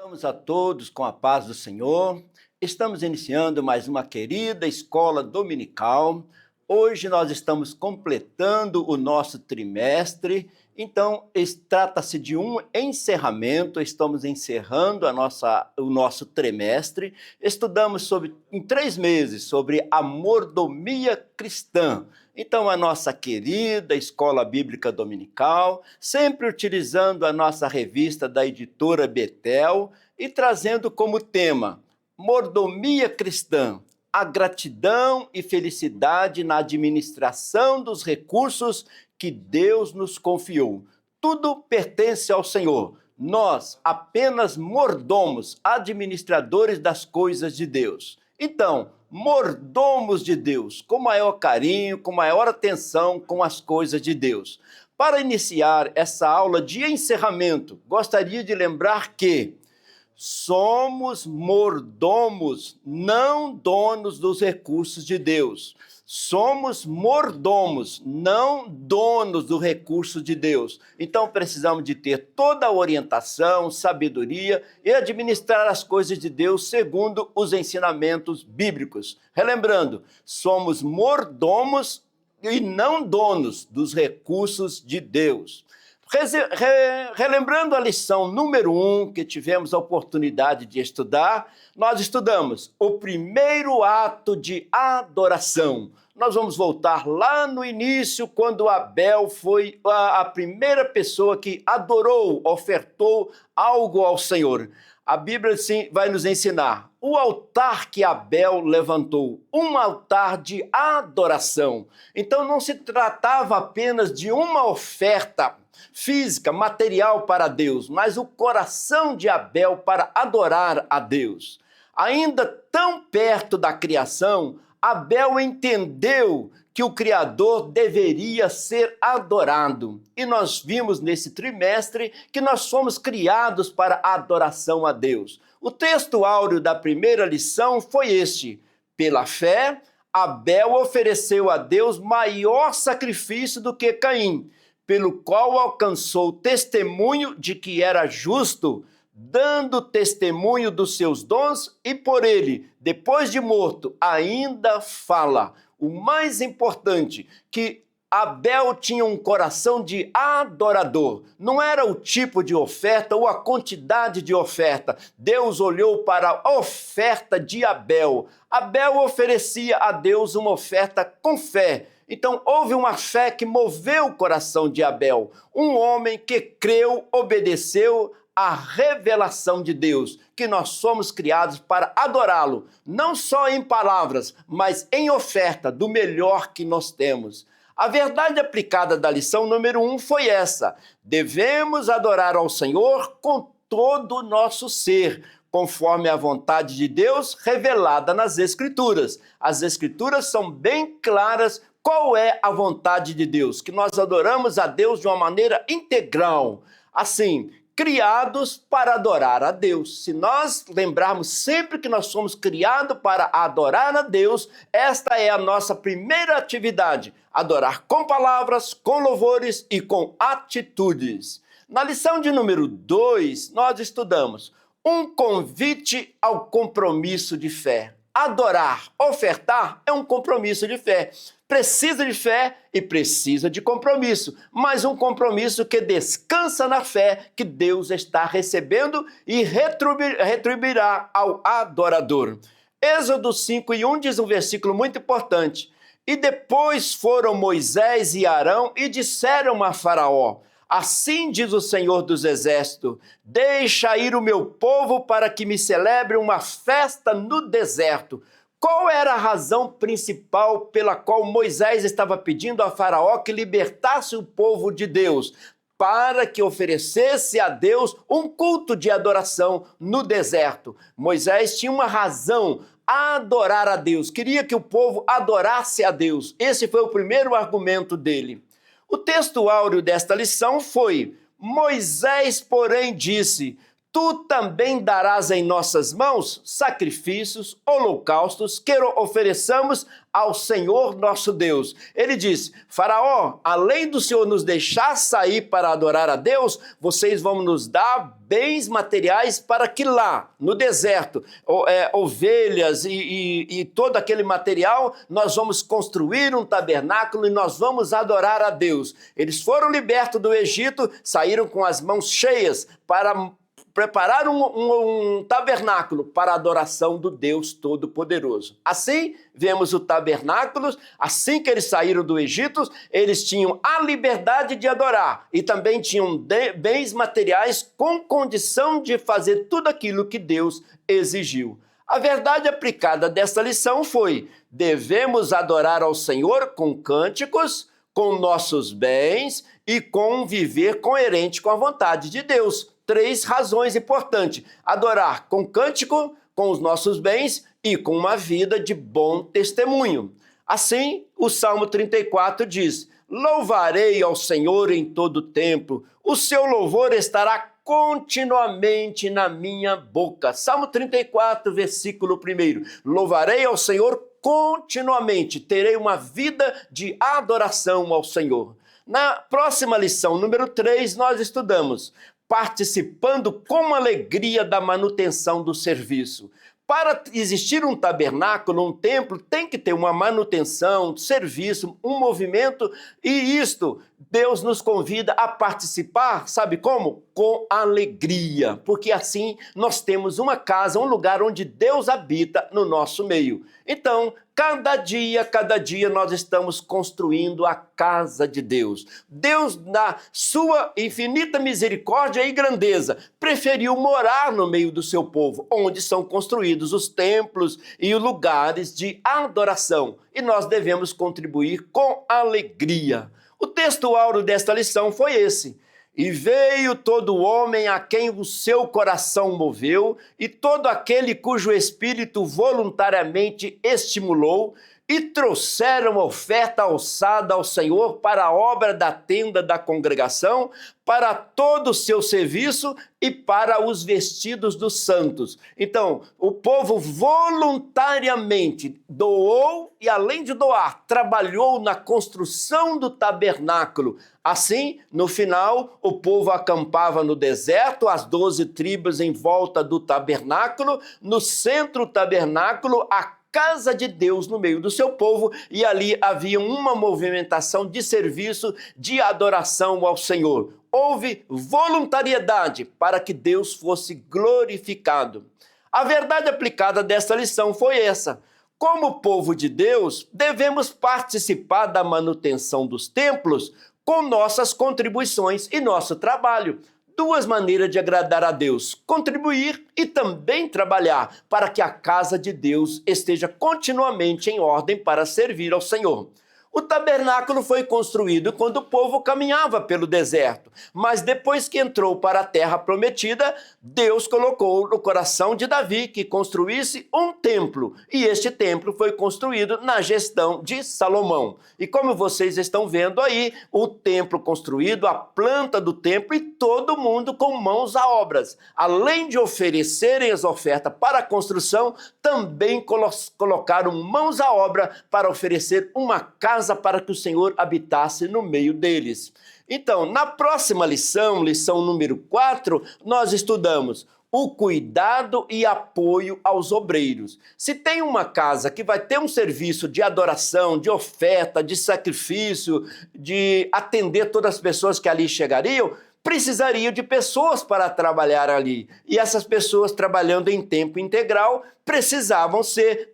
Estamos a todos com a paz do Senhor. Estamos iniciando mais uma querida escola dominical. Hoje nós estamos completando o nosso trimestre, então trata-se de um encerramento. Estamos encerrando o nosso trimestre. Estudamos em 3 meses sobre a mordomia cristã. Então, a nossa querida Escola Bíblica Dominical, sempre utilizando a nossa revista da editora Betel e trazendo como tema Mordomia Cristã, a gratidão e felicidade na administração dos recursos que Deus nos confiou. Tudo pertence ao Senhor. Nós, apenas mordomos, administradores das coisas de Deus. Então, mordomos de Deus, com maior carinho, com maior atenção com as coisas de Deus. Para iniciar essa aula de encerramento, gostaria de lembrar que somos mordomos, não donos dos recursos de Deus. Somos mordomos, não donos do recurso de Deus. Então precisamos de ter toda a orientação, sabedoria e administrar as coisas de Deus segundo os ensinamentos bíblicos. Relembrando, somos mordomos e não donos dos recursos de Deus. Relembrando a lição número 1 que tivemos a oportunidade de estudar, nós estudamos o primeiro ato de adoração. Nós vamos voltar lá no início, quando Abel foi a primeira pessoa que adorou, ofertou algo ao Senhor. A Bíblia sim, vai nos ensinar o altar que Abel levantou, um altar de adoração. Então não se tratava apenas de uma oferta física, material para Deus, mas o coração de Abel para adorar a Deus. Ainda tão perto da criação, Abel entendeu que o Criador deveria ser adorado. E nós vimos nesse trimestre que nós fomos criados para a adoração a Deus. O texto áureo da primeira lição foi este: pela fé, Abel ofereceu a Deus maior sacrifício do que Caim, pelo qual alcançou o testemunho de que era justo, dando testemunho dos seus dons, e por ele, depois de morto, ainda fala. O mais importante, que Abel tinha um coração de adorador. Não era o tipo de oferta ou a quantidade de oferta. Deus olhou para a oferta de Abel. Abel oferecia a Deus uma oferta com fé. Então, houve uma fé que moveu o coração de Abel. Um homem que creu, obedeceu à revelação de Deus, que nós somos criados para adorá-lo, não só em palavras, mas em oferta do melhor que nós temos. A verdade aplicada da lição número 1 foi essa: devemos adorar ao Senhor com todo o nosso ser, conforme a vontade de Deus revelada nas Escrituras. As Escrituras são bem claras. Qual é a vontade de Deus? Que nós adoramos a Deus de uma maneira integral, assim, criados para adorar a Deus. Se nós lembrarmos sempre que nós somos criados para adorar a Deus, esta é a nossa primeira atividade: adorar com palavras, com louvores e com atitudes. Na lição de número 2, nós estudamos um convite ao compromisso de fé. Adorar, ofertar é um compromisso de fé. Precisa de fé e precisa de compromisso, mas um compromisso que descansa na fé que Deus está recebendo e retribuirá ao adorador. Êxodo 5:1 diz um versículo muito importante: e depois foram Moisés e Arão e disseram a Faraó: assim diz o Senhor dos Exércitos, deixa ir o meu povo para que me celebre uma festa no deserto. Qual era a razão principal pela qual Moisés estava pedindo a Faraó que libertasse o povo de Deus? Para que oferecesse a Deus um culto de adoração no deserto. Moisés tinha uma razão: adorar a Deus. Queria que o povo adorasse a Deus. Esse foi o primeiro argumento dele. O texto áureo desta lição foi: Moisés, porém, disse: tu também darás em nossas mãos sacrifícios, holocaustos que ofereçamos ao Senhor nosso Deus. Ele diz: Faraó, além do Senhor nos deixar sair para adorar a Deus, vocês vão nos dar bens materiais para que lá, no deserto, ovelhas e todo aquele material, nós vamos construir um tabernáculo e nós vamos adorar a Deus. Eles foram libertos do Egito, saíram com as mãos cheias para preparar um tabernáculo para a adoração do Deus Todo-Poderoso. Assim, vemos o tabernáculo, assim que eles saíram do Egito, eles tinham a liberdade de adorar e também tinham bens materiais com condição de fazer tudo aquilo que Deus exigiu. A verdade aplicada desta lição foi: devemos adorar ao Senhor com cânticos, com nossos bens e com viver coerente com a vontade de Deus. 3 razões importantes: adorar com cântico, com os nossos bens e com uma vida de bom testemunho. Assim, o Salmo 34 diz: louvarei ao Senhor em todo tempo, o seu louvor estará continuamente na minha boca. Salmo 34, versículo 1. Louvarei ao Senhor continuamente, terei uma vida de adoração ao Senhor. Na próxima lição, número 3, nós estudamos participando com alegria da manutenção do serviço. Para existir um tabernáculo, um templo, tem que ter uma manutenção, serviço, um movimento, e isto Deus nos convida a participar, sabe como? Com alegria, porque assim nós temos uma casa, um lugar onde Deus habita no nosso meio. Então, cada dia nós estamos construindo a casa de Deus. Deus, na sua infinita misericórdia e grandeza, preferiu morar no meio do seu povo, onde são construídos os templos e os lugares de adoração. E nós devemos contribuir com alegria. O texto áureo desta lição foi esse: e veio todo homem a quem o seu coração moveu, e todo aquele cujo espírito voluntariamente estimulou, e trouxeram oferta alçada ao Senhor para a obra da tenda da congregação, para todo o seu serviço e para os vestidos dos santos. Então, o povo voluntariamente doou e, além de doar, trabalhou na construção do tabernáculo. Assim, no final, o povo acampava no deserto, as 12 tribos em volta do tabernáculo, no centro do tabernáculo, a casa de Deus no meio do seu povo, e ali havia uma movimentação de serviço, de adoração ao Senhor. Houve voluntariedade para que Deus fosse glorificado. A verdade aplicada desta lição foi essa: como povo de Deus, devemos participar da manutenção dos templos com nossas contribuições e nosso trabalho. 2 maneiras de agradar a Deus: contribuir e também trabalhar para que a casa de Deus esteja continuamente em ordem para servir ao Senhor. O tabernáculo foi construído quando o povo caminhava pelo deserto, mas depois que entrou para a terra prometida, Deus colocou no coração de Davi que construísse um templo, e este templo foi construído na gestão de Salomão. E como vocês estão vendo aí, o templo construído, a planta do templo, e todo mundo com mãos à obras. Além de oferecerem as ofertas para a construção, também colocaram mãos à obra para oferecer uma casa para que o Senhor habitasse no meio deles. Então, na próxima lição, lição número 4, nós estudamos o cuidado e apoio aos obreiros. Se tem uma casa que vai ter um serviço de adoração, de oferta, de sacrifício, de atender todas as pessoas que ali chegariam, precisaria de pessoas para trabalhar ali. E essas pessoas, trabalhando em tempo integral, precisavam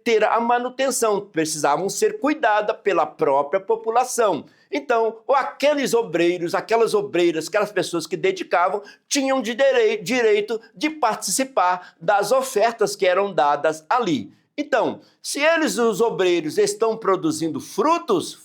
ter a manutenção, precisavam ser cuidadas pela própria população. Então, aqueles obreiros, aquelas obreiras, aquelas pessoas que dedicavam, tinham direito de participar das ofertas que eram dadas ali. Então, se eles, os obreiros, estão produzindo frutos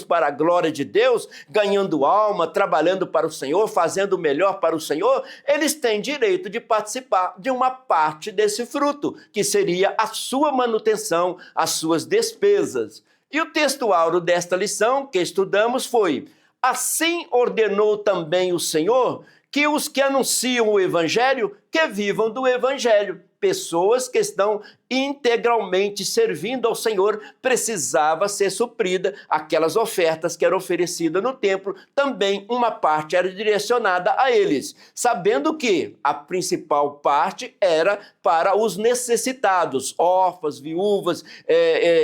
para a glória de Deus, ganhando alma, trabalhando para o Senhor, fazendo o melhor para o Senhor, eles têm direito de participar de uma parte desse fruto, que seria a sua manutenção, as suas despesas. E o texto áureo desta lição que estudamos foi: assim ordenou também o Senhor que os que anunciam o evangelho, que vivam do evangelho. Pessoas que estão integralmente servindo ao Senhor, precisava ser suprida aquelas ofertas que eram oferecidas no templo, também uma parte era direcionada a eles, sabendo que a principal parte era para os necessitados, órfãos, viúvas,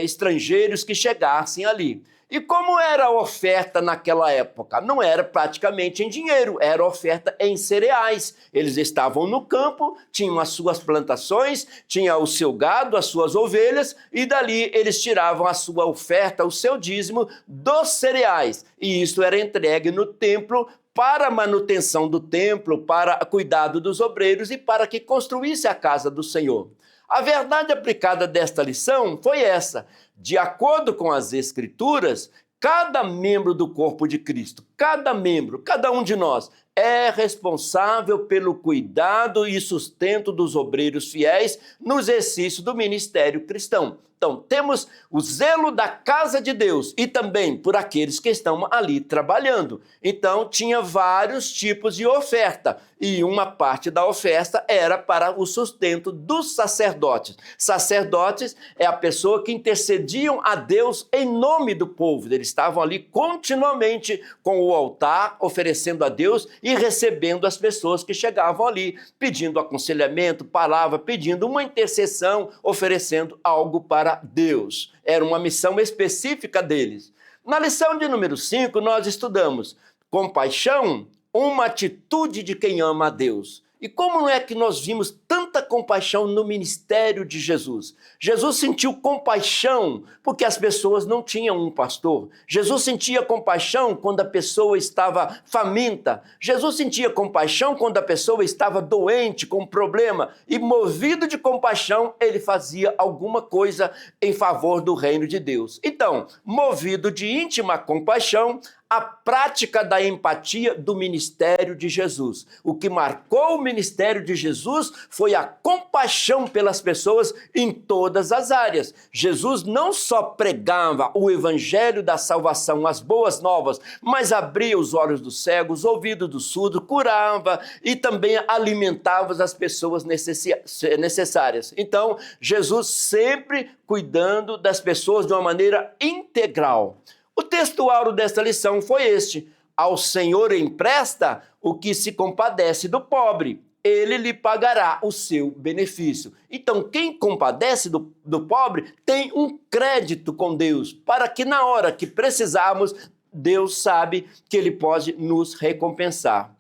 estrangeiros que chegassem ali. E como era a oferta naquela época? Não era praticamente em dinheiro, era oferta em cereais. Eles estavam no campo, tinham as suas plantações, tinha o seu gado, as suas ovelhas, e dali eles tiravam a sua oferta, o seu dízimo dos cereais. E isso era entregue no templo para a manutenção do templo, para cuidado dos obreiros e para que construísse a casa do Senhor. A verdade aplicada desta lição foi essa: de acordo com as Escrituras, cada membro do corpo de Cristo, cada membro, cada um de nós, é responsável pelo cuidado e sustento dos obreiros fiéis no exercício do ministério cristão. Então, temos o zelo da casa de Deus e também por aqueles que estão ali trabalhando. Então, tinha vários tipos de oferta e uma parte da oferta era para o sustento dos sacerdotes. Sacerdotes é a pessoa que intercediam a Deus em nome do povo. Eles estavam ali continuamente com o altar, oferecendo a Deus e recebendo as pessoas que chegavam ali, pedindo aconselhamento, palavra, pedindo uma intercessão, oferecendo algo para Deus. Era uma missão específica deles. Na lição de número 5, nós estudamos compaixão, uma atitude de quem ama a Deus. E como é que nós vimos tanta compaixão no ministério de Jesus? Jesus sentiu compaixão porque as pessoas não tinham um pastor. Jesus sentia compaixão quando a pessoa estava faminta. Jesus sentia compaixão quando a pessoa estava doente, com um problema. E movido de compaixão, ele fazia alguma coisa em favor do reino de Deus. Então, movido de íntima compaixão, a prática da empatia do ministério de Jesus. O que marcou o ministério de Jesus foi a compaixão pelas pessoas em todas as áreas. Jesus não só pregava o evangelho da salvação, as boas novas, mas abria os olhos dos cegos, os ouvidos dos surdos, curava e também alimentava as pessoas necessárias. Então, Jesus sempre cuidando das pessoas de uma maneira integral. O textuário desta lição foi este: ao Senhor empresta o que se compadece do pobre, ele lhe pagará o seu benefício. Então, quem compadece do pobre tem um crédito com Deus, para que na hora que precisarmos, Deus sabe que ele pode nos recompensar.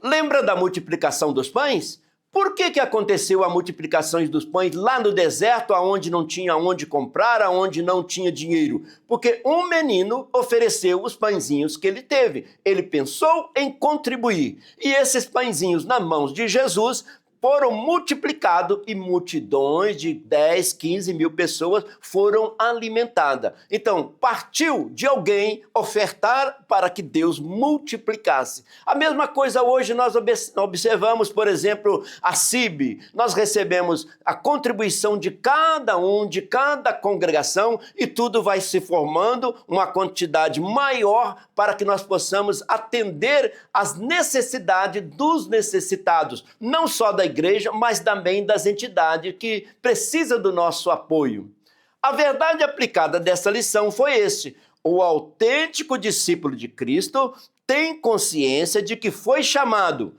Lembra da multiplicação dos pães? Por que aconteceu a multiplicação dos pães lá no deserto, onde não tinha onde comprar, onde não tinha dinheiro? Porque um menino ofereceu os pãezinhos que ele teve. Ele pensou em contribuir. E esses pãezinhos nas mãos de Jesus foram multiplicados e multidões de 10, 15 mil pessoas foram alimentadas. Então, partiu de alguém ofertar para que Deus multiplicasse. A mesma coisa hoje nós observamos, por exemplo, a CIB. Nós recebemos a contribuição de cada um, de cada congregação, e tudo vai se formando uma quantidade maior para que nós possamos atender às necessidades dos necessitados, não só da igreja, mas também das entidades que precisam do nosso apoio. A verdade aplicada dessa lição foi este: o autêntico discípulo de Cristo tem consciência de que foi chamado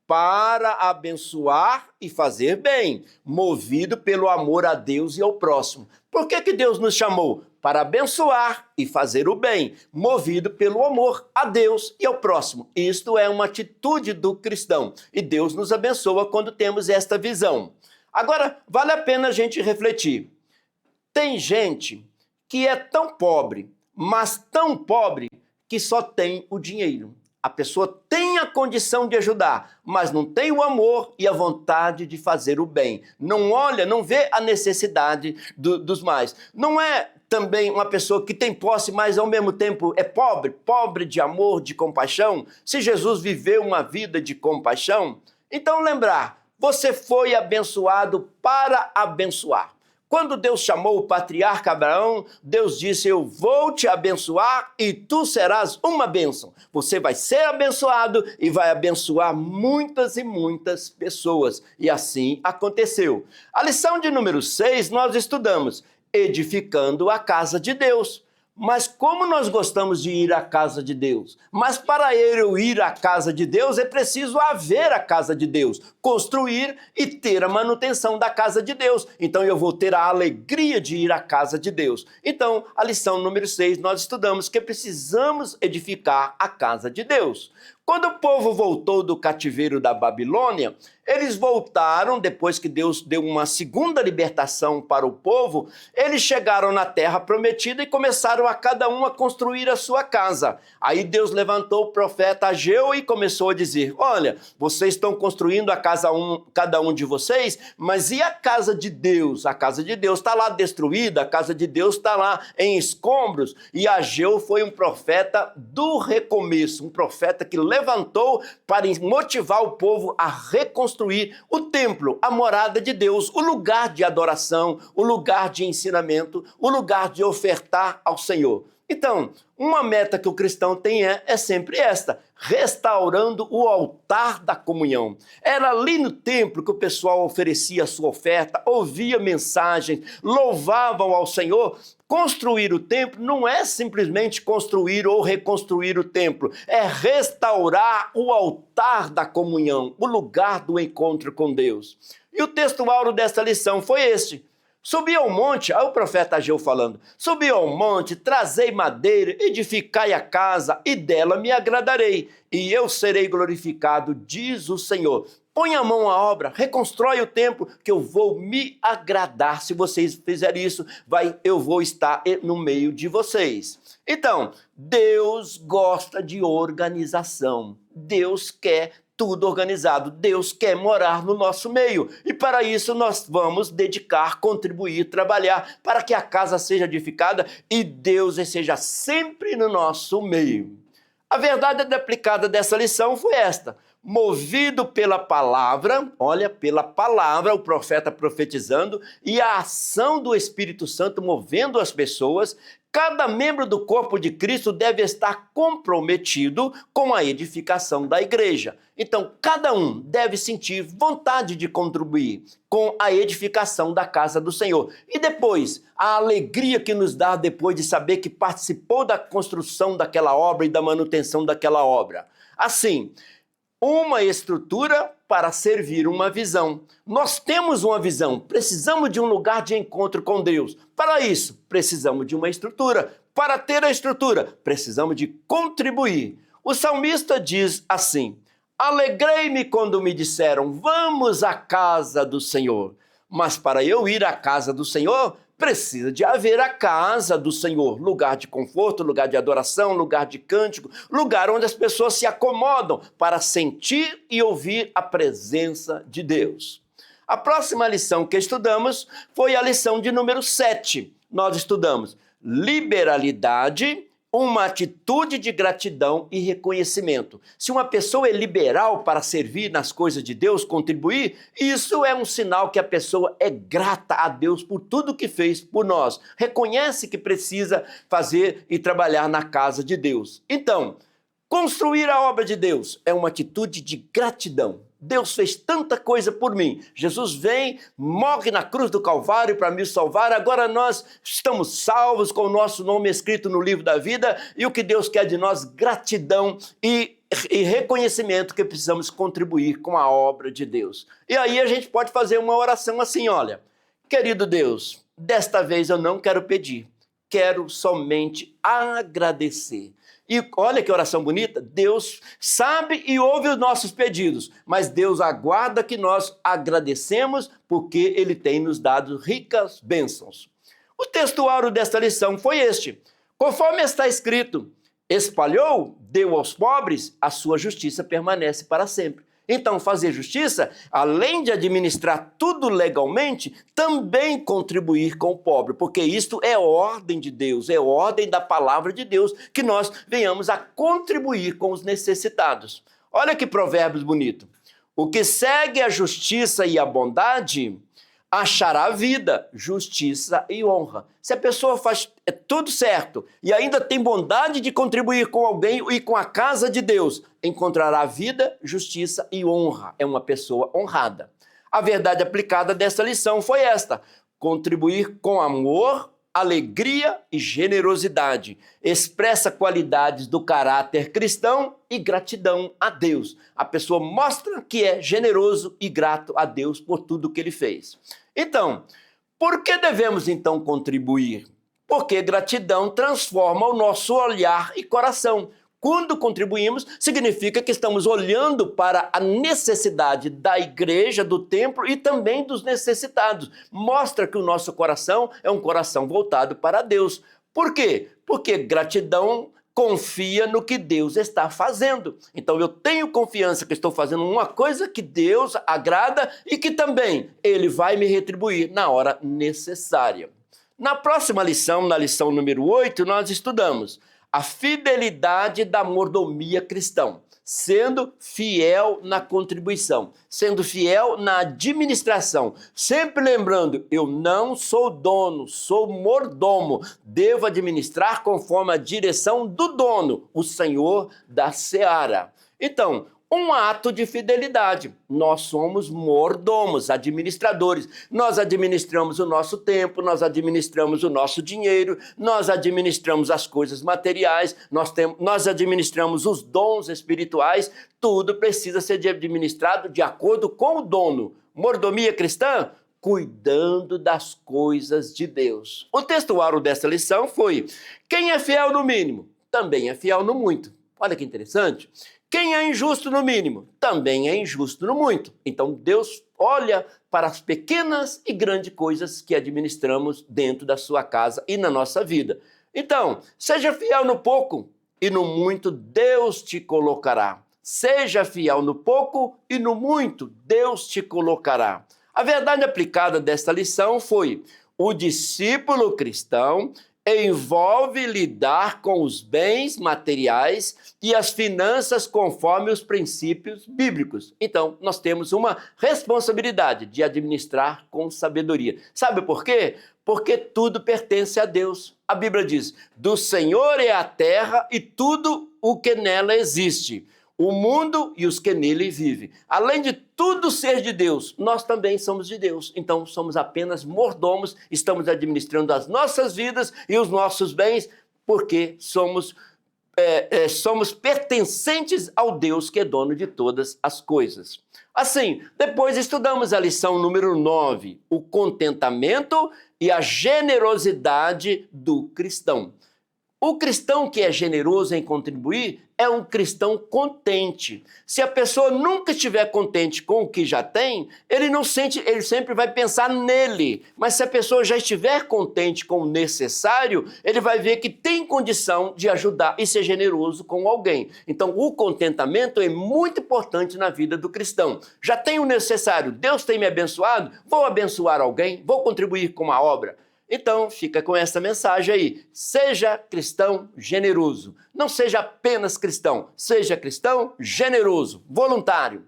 para abençoar e fazer bem, movido pelo amor a Deus e ao próximo. Por que Deus nos chamou? Para abençoar e fazer o bem, movido pelo amor a Deus e ao próximo. Isto é uma atitude do cristão e Deus nos abençoa quando temos esta visão. Agora, vale a pena a gente refletir. Tem gente que é tão pobre, mas tão pobre que só tem o dinheiro. A pessoa tem a condição de ajudar, mas não tem o amor e a vontade de fazer o bem. Não olha, não vê a necessidade dos mais. Não é também uma pessoa que tem posse, mas ao mesmo tempo é pobre, pobre de amor, de compaixão. Se Jesus viveu uma vida de compaixão, então lembrar, você foi abençoado para abençoar. Quando Deus chamou o patriarca Abraão, Deus disse: eu vou te abençoar e tu serás uma bênção. Você vai ser abençoado e vai abençoar muitas e muitas pessoas. E assim aconteceu. A lição de número 6 nós estudamos: edificando a casa de Deus. Mas como nós gostamos de ir à casa de Deus? Mas para eu ir à casa de Deus é preciso haver a casa de Deus, construir e ter a manutenção da casa de Deus. Então eu vou ter a alegria de ir à casa de Deus. Então, a lição número 6 nós estudamos que precisamos edificar a casa de Deus. Quando o povo voltou do cativeiro da Babilônia, eles voltaram, depois que Deus deu uma segunda libertação para o povo, eles chegaram na terra prometida e começaram a cada um a construir a sua casa. Aí Deus levantou o profeta Ageu e começou a dizer: olha, vocês estão construindo a casa cada um de vocês, mas e a casa de Deus? A casa de Deus está lá destruída, a casa de Deus está lá em escombros. E Ageu foi um profeta do recomeço, um profeta que levantou para motivar o povo a reconstruir o templo, a morada de Deus, o lugar de adoração, o lugar de ensinamento, o lugar de ofertar ao Senhor. Então, uma meta que o cristão tem é sempre esta: restaurando o altar da comunhão. Era ali no templo que o pessoal oferecia a sua oferta, ouvia mensagens, louvavam ao Senhor. Construir o templo não é simplesmente construir ou reconstruir o templo, é restaurar o altar da comunhão, o lugar do encontro com Deus. E o texto-áureo dessa lição foi este: subi ao monte, aí o profeta Ageu falando, subi ao monte, trazei madeira, edificai a casa, e dela me agradarei, e eu serei glorificado, diz o Senhor. Põe a mão à obra, reconstrói o templo, que eu vou me agradar. Se vocês fizerem isso, eu vou estar no meio de vocês. Então, Deus gosta de organização. Deus quer tudo organizado. Deus quer morar no nosso meio. E para isso nós vamos dedicar, contribuir, trabalhar para que a casa seja edificada e Deus esteja sempre no nosso meio. A verdade aplicada dessa lição foi esta: movido pela palavra, olha, pela palavra, o profeta profetizando, e a ação do Espírito Santo movendo as pessoas, cada membro do corpo de Cristo deve estar comprometido com a edificação da igreja. Então, cada um deve sentir vontade de contribuir com a edificação da casa do Senhor. E depois, a alegria que nos dá depois de saber que participou da construção daquela obra e da manutenção daquela obra. Assim, uma estrutura para servir uma visão. Nós temos uma visão, precisamos de um lugar de encontro com Deus. Para isso, precisamos de uma estrutura. Para ter a estrutura, precisamos de contribuir. O salmista diz assim: alegrei-me quando me disseram, vamos à casa do Senhor. Mas para eu ir à casa do Senhor, precisa de haver a casa do Senhor, lugar de conforto, lugar de adoração, lugar de cântico, lugar onde as pessoas se acomodam para sentir e ouvir a presença de Deus. A próxima lição que estudamos foi a lição de número 7. Nós estudamos liberalidade, uma atitude de gratidão e reconhecimento. Se uma pessoa é liberal para servir nas coisas de Deus, contribuir, isso é um sinal que a pessoa é grata a Deus por tudo que fez por nós. Reconhece que precisa fazer e trabalhar na casa de Deus. Então, construir a obra de Deus é uma atitude de gratidão. Deus fez tanta coisa por mim. Jesus vem, morre na cruz do Calvário para me salvar. Agora nós estamos salvos com o nosso nome escrito no livro da vida. E o que Deus quer de nós? Gratidão e reconhecimento que precisamos contribuir com a obra de Deus. E aí a gente pode fazer uma oração assim, olha: querido Deus, desta vez eu não quero pedir, quero somente agradecer. E olha que oração bonita, Deus sabe e ouve os nossos pedidos, mas Deus aguarda que nós agradecemos porque Ele tem nos dado ricas bênçãos. O textuário desta lição foi este: conforme está escrito, espalhou, deu aos pobres, a sua justiça permanece para sempre. Então, fazer justiça, além de administrar tudo legalmente, também contribuir com o pobre, porque isto é ordem de Deus, é ordem da palavra de Deus, que nós venhamos a contribuir com os necessitados. Olha que provérbios bonito. O que segue a justiça e a bondade, achará vida, justiça e honra. Se a pessoa faz tudo certo e ainda tem bondade de contribuir com alguém e com a casa de Deus, encontrará vida, justiça e honra. É uma pessoa honrada. A verdade aplicada dessa lição foi esta: contribuir com amor, alegria e generosidade. Expressa qualidades do caráter cristão e gratidão a Deus. A pessoa mostra que é generoso e grato a Deus por tudo que ele fez. Então, por que devemos então contribuir? Porque gratidão transforma o nosso olhar e coração. Quando contribuímos, significa que estamos olhando para a necessidade da igreja, do templo e também dos necessitados. Mostra que o nosso coração é um coração voltado para Deus. Por quê? Porque gratidão confia no que Deus está fazendo. Então eu tenho confiança que estou fazendo uma coisa que Deus agrada e que também Ele vai me retribuir na hora necessária. Na próxima lição, na lição número 8, nós estudamos a fidelidade da mordomia cristã, sendo fiel na contribuição, sendo fiel na administração, sempre lembrando, eu não sou dono, sou mordomo, devo administrar conforme a direção do dono, o Senhor da seara. Então, um ato de fidelidade. Nós somos mordomos, administradores. Nós administramos o nosso tempo, nós administramos o nosso dinheiro, nós administramos as coisas materiais, nós administramos os dons espirituais. Tudo precisa ser administrado de acordo com o dono. Mordomia cristã? Cuidando das coisas de Deus. O textuário dessa lição foi: quem é fiel no mínimo, também é fiel no muito. Olha que interessante. Quem é injusto no mínimo, também é injusto no muito. Então Deus olha para as pequenas e grandes coisas que administramos dentro da sua casa e na nossa vida. Então, seja fiel no pouco e no muito Deus te colocará. Seja fiel no pouco e no muito Deus te colocará. A verdade aplicada desta lição foi: o discípulo cristão envolve lidar com os bens materiais e as finanças conforme os princípios bíblicos. Então, nós temos uma responsabilidade de administrar com sabedoria. Sabe por quê? Porque tudo pertence a Deus. A Bíblia diz: do Senhor é a terra e tudo o que nela existe, o mundo e os que nele vivem. Além de tudo ser de Deus, nós também somos de Deus. Então somos apenas mordomos, estamos administrando as nossas vidas e os nossos bens, porque somos pertencentes ao Deus que é dono de todas as coisas. Assim, depois estudamos a lição número 9, o contentamento e a generosidade do cristão. O cristão que é generoso em contribuir é um cristão contente. Se a pessoa nunca estiver contente com o que já tem, ele sempre vai pensar nele. Mas se a pessoa já estiver contente com o necessário, ele vai ver que tem condição de ajudar e ser generoso com alguém. Então, o contentamento é muito importante na vida do cristão. Já tenho o necessário, Deus tem me abençoado, vou abençoar alguém, vou contribuir com uma obra. Então, fica com essa mensagem aí. Seja cristão generoso. Não seja apenas cristão, seja cristão generoso, voluntário.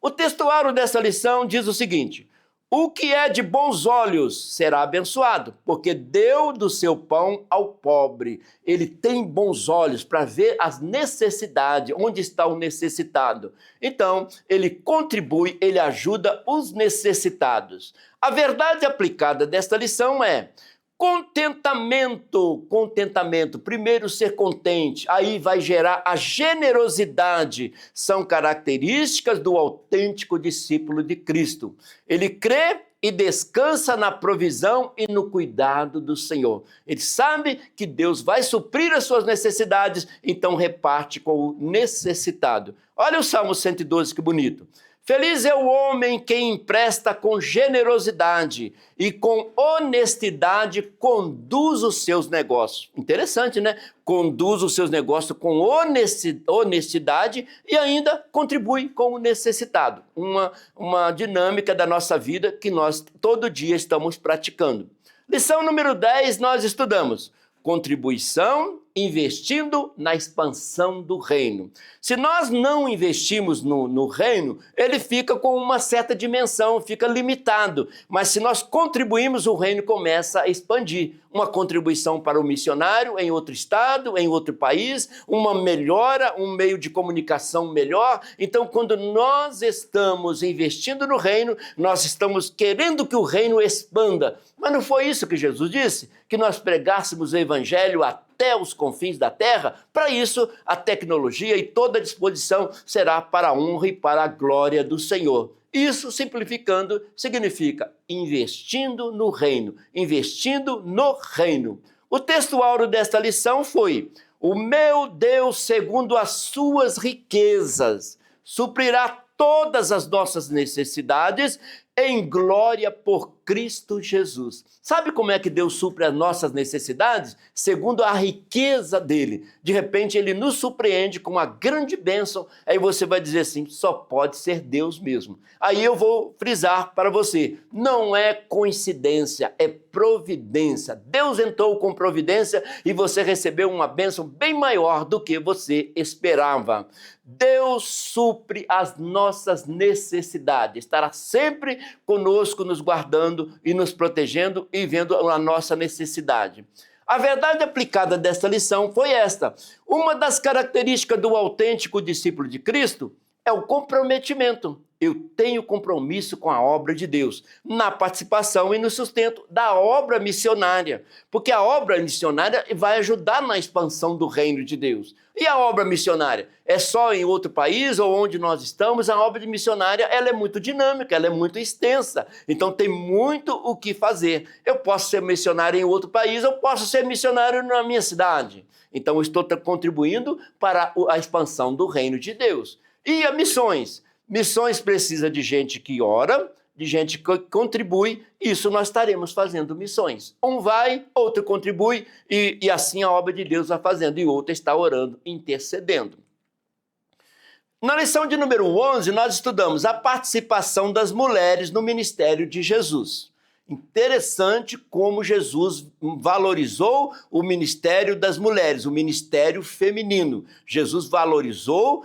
O textuário dessa lição diz o seguinte: o que é de bons olhos será abençoado, porque deu do seu pão ao pobre. Ele tem bons olhos para ver as necessidades, onde está o necessitado. Então, ele contribui, ele ajuda os necessitados. A verdade aplicada desta lição é: contentamento. Primeiro, ser contente, aí vai gerar a generosidade. São características do autêntico discípulo de Cristo. Ele crê e descansa na provisão e no cuidado do Senhor. Ele sabe que Deus vai suprir as suas necessidades, então reparte com o necessitado. Olha o Salmo 112, que bonito. Feliz é o homem que empresta com generosidade e com honestidade conduz os seus negócios. Interessante, né? Conduz os seus negócios com honestidade e ainda contribui com o necessitado. Uma dinâmica da nossa vida que nós todo dia estamos praticando. Lição número 10, nós estudamos contribuição investindo na expansão do reino. Se nós não investimos no reino, ele fica com uma certa dimensão, fica limitado. Mas se nós contribuímos, o reino começa a expandir. Uma contribuição para o missionário em outro estado, em outro país, uma melhora, um meio de comunicação melhor. Então, quando nós estamos investindo no reino, nós estamos querendo que o reino expanda. Mas não foi isso que Jesus disse? Que nós pregássemos o evangelho até os confins da terra? Para isso, a tecnologia e toda a disposição será para a honra e para a glória do Senhor. Isso, simplificando, significa investindo no reino, investindo no reino. O texto áureo desta lição foi: o meu Deus, segundo as suas riquezas, suprirá todas as nossas necessidades em glória por Cristo Jesus. Sabe como é que Deus supre as nossas necessidades? Segundo a riqueza dele. De repente ele nos surpreende com uma grande bênção, aí você vai dizer assim, só pode ser Deus mesmo. Aí eu vou frisar para você, não é coincidência, é providência. Deus entrou com providência e você recebeu uma bênção bem maior do que você esperava. Deus supre as nossas necessidades, estará sempre conosco, nos guardando e nos protegendo e vendo a nossa necessidade. A verdade aplicada desta lição foi esta: uma das características do autêntico discípulo de Cristo é o comprometimento. Eu tenho compromisso com a obra de Deus, na participação e no sustento da obra missionária, porque a obra missionária vai ajudar na expansão do reino de Deus. E a obra missionária? É só em outro país ou onde nós estamos? A obra missionária ela é muito dinâmica, ela é muito extensa, então tem muito o que fazer. Eu posso ser missionário em outro país, eu posso ser missionário na minha cidade. Então eu estou contribuindo para a expansão do reino de Deus. E as missões? Missões precisa de gente que ora, de gente que contribui, isso nós estaremos fazendo missões. Um vai, outro contribui, e assim a obra de Deus vai fazendo, e outro está orando, intercedendo. Na lição de número 11, nós estudamos a participação das mulheres no ministério de Jesus. Interessante como Jesus valorizou o ministério das mulheres, o ministério feminino. Jesus valorizou.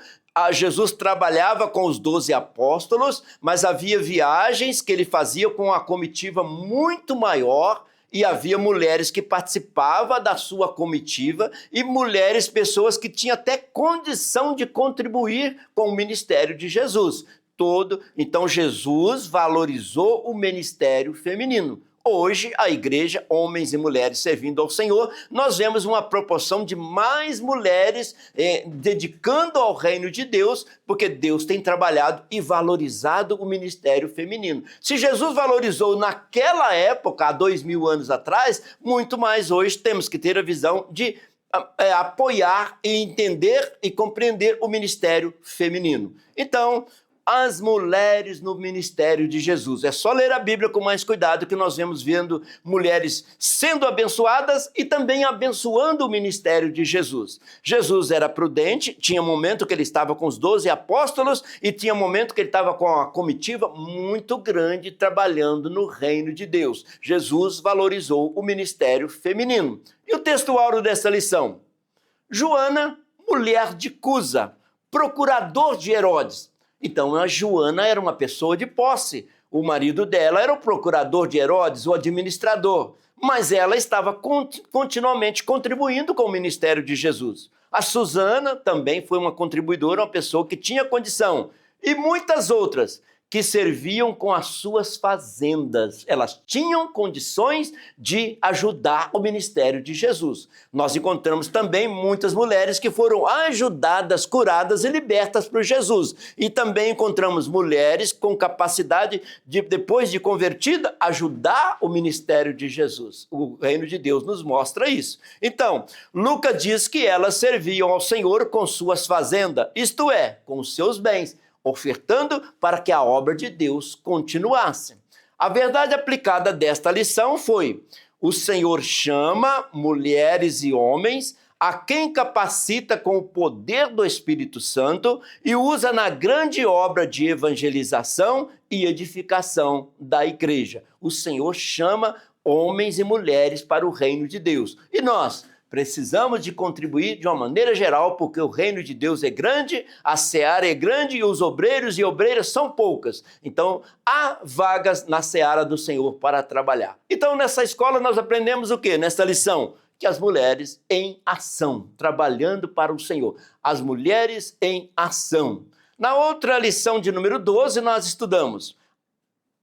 Jesus trabalhava com os 12 apóstolos, mas havia viagens que ele fazia com uma comitiva muito maior e havia mulheres que participavam da sua comitiva e mulheres, pessoas que tinham até condição de contribuir com o ministério de Jesus. Então Jesus valorizou o ministério feminino. Hoje, a igreja, homens e mulheres servindo ao Senhor, nós vemos uma proporção de mais mulheres dedicando ao reino de Deus, porque Deus tem trabalhado e valorizado o ministério feminino. Se Jesus valorizou naquela época, há 2000 anos atrás, muito mais hoje temos que ter a visão de apoiar e entender e compreender o ministério feminino. Então, as mulheres no ministério de Jesus. É só ler a Bíblia com mais cuidado que nós vendo mulheres sendo abençoadas e também abençoando o ministério de Jesus. Jesus era prudente, tinha momento que ele estava com os 12 apóstolos e tinha momento que ele estava com uma comitiva muito grande trabalhando no reino de Deus. Jesus valorizou o ministério feminino. E o texto áureo dessa lição? Joana, mulher de Cusa, procurador de Herodes. Então, a Joana era uma pessoa de posse. O marido dela era o procurador de Herodes, o administrador. Mas ela estava continuamente contribuindo com o ministério de Jesus. A Susana também foi uma contribuidora, uma pessoa que tinha condição. E muitas outras que serviam com as suas fazendas. Elas tinham condições de ajudar o ministério de Jesus. Nós encontramos também muitas mulheres que foram ajudadas, curadas e libertas por Jesus. E também encontramos mulheres com capacidade de, depois de convertida, ajudar o ministério de Jesus. O reino de Deus nos mostra isso. Então, Lucas diz que elas serviam ao Senhor com suas fazendas, isto é, com os seus bens, ofertando para que a obra de Deus continuasse. A verdade aplicada desta lição foi: o Senhor chama mulheres e homens a quem capacita com o poder do Espírito Santo e usa na grande obra de evangelização e edificação da igreja. O Senhor chama homens e mulheres para o reino de Deus. E nós Precisamos de contribuir de uma maneira geral, porque o reino de Deus é grande, a seara é grande e os obreiros e obreiras são poucas. Então, há vagas na seara do Senhor para trabalhar. Então, nessa escola nós aprendemos o quê? Nessa lição? Que as mulheres em ação, trabalhando para o Senhor. As mulheres em ação. Na outra lição de número 12, nós estudamos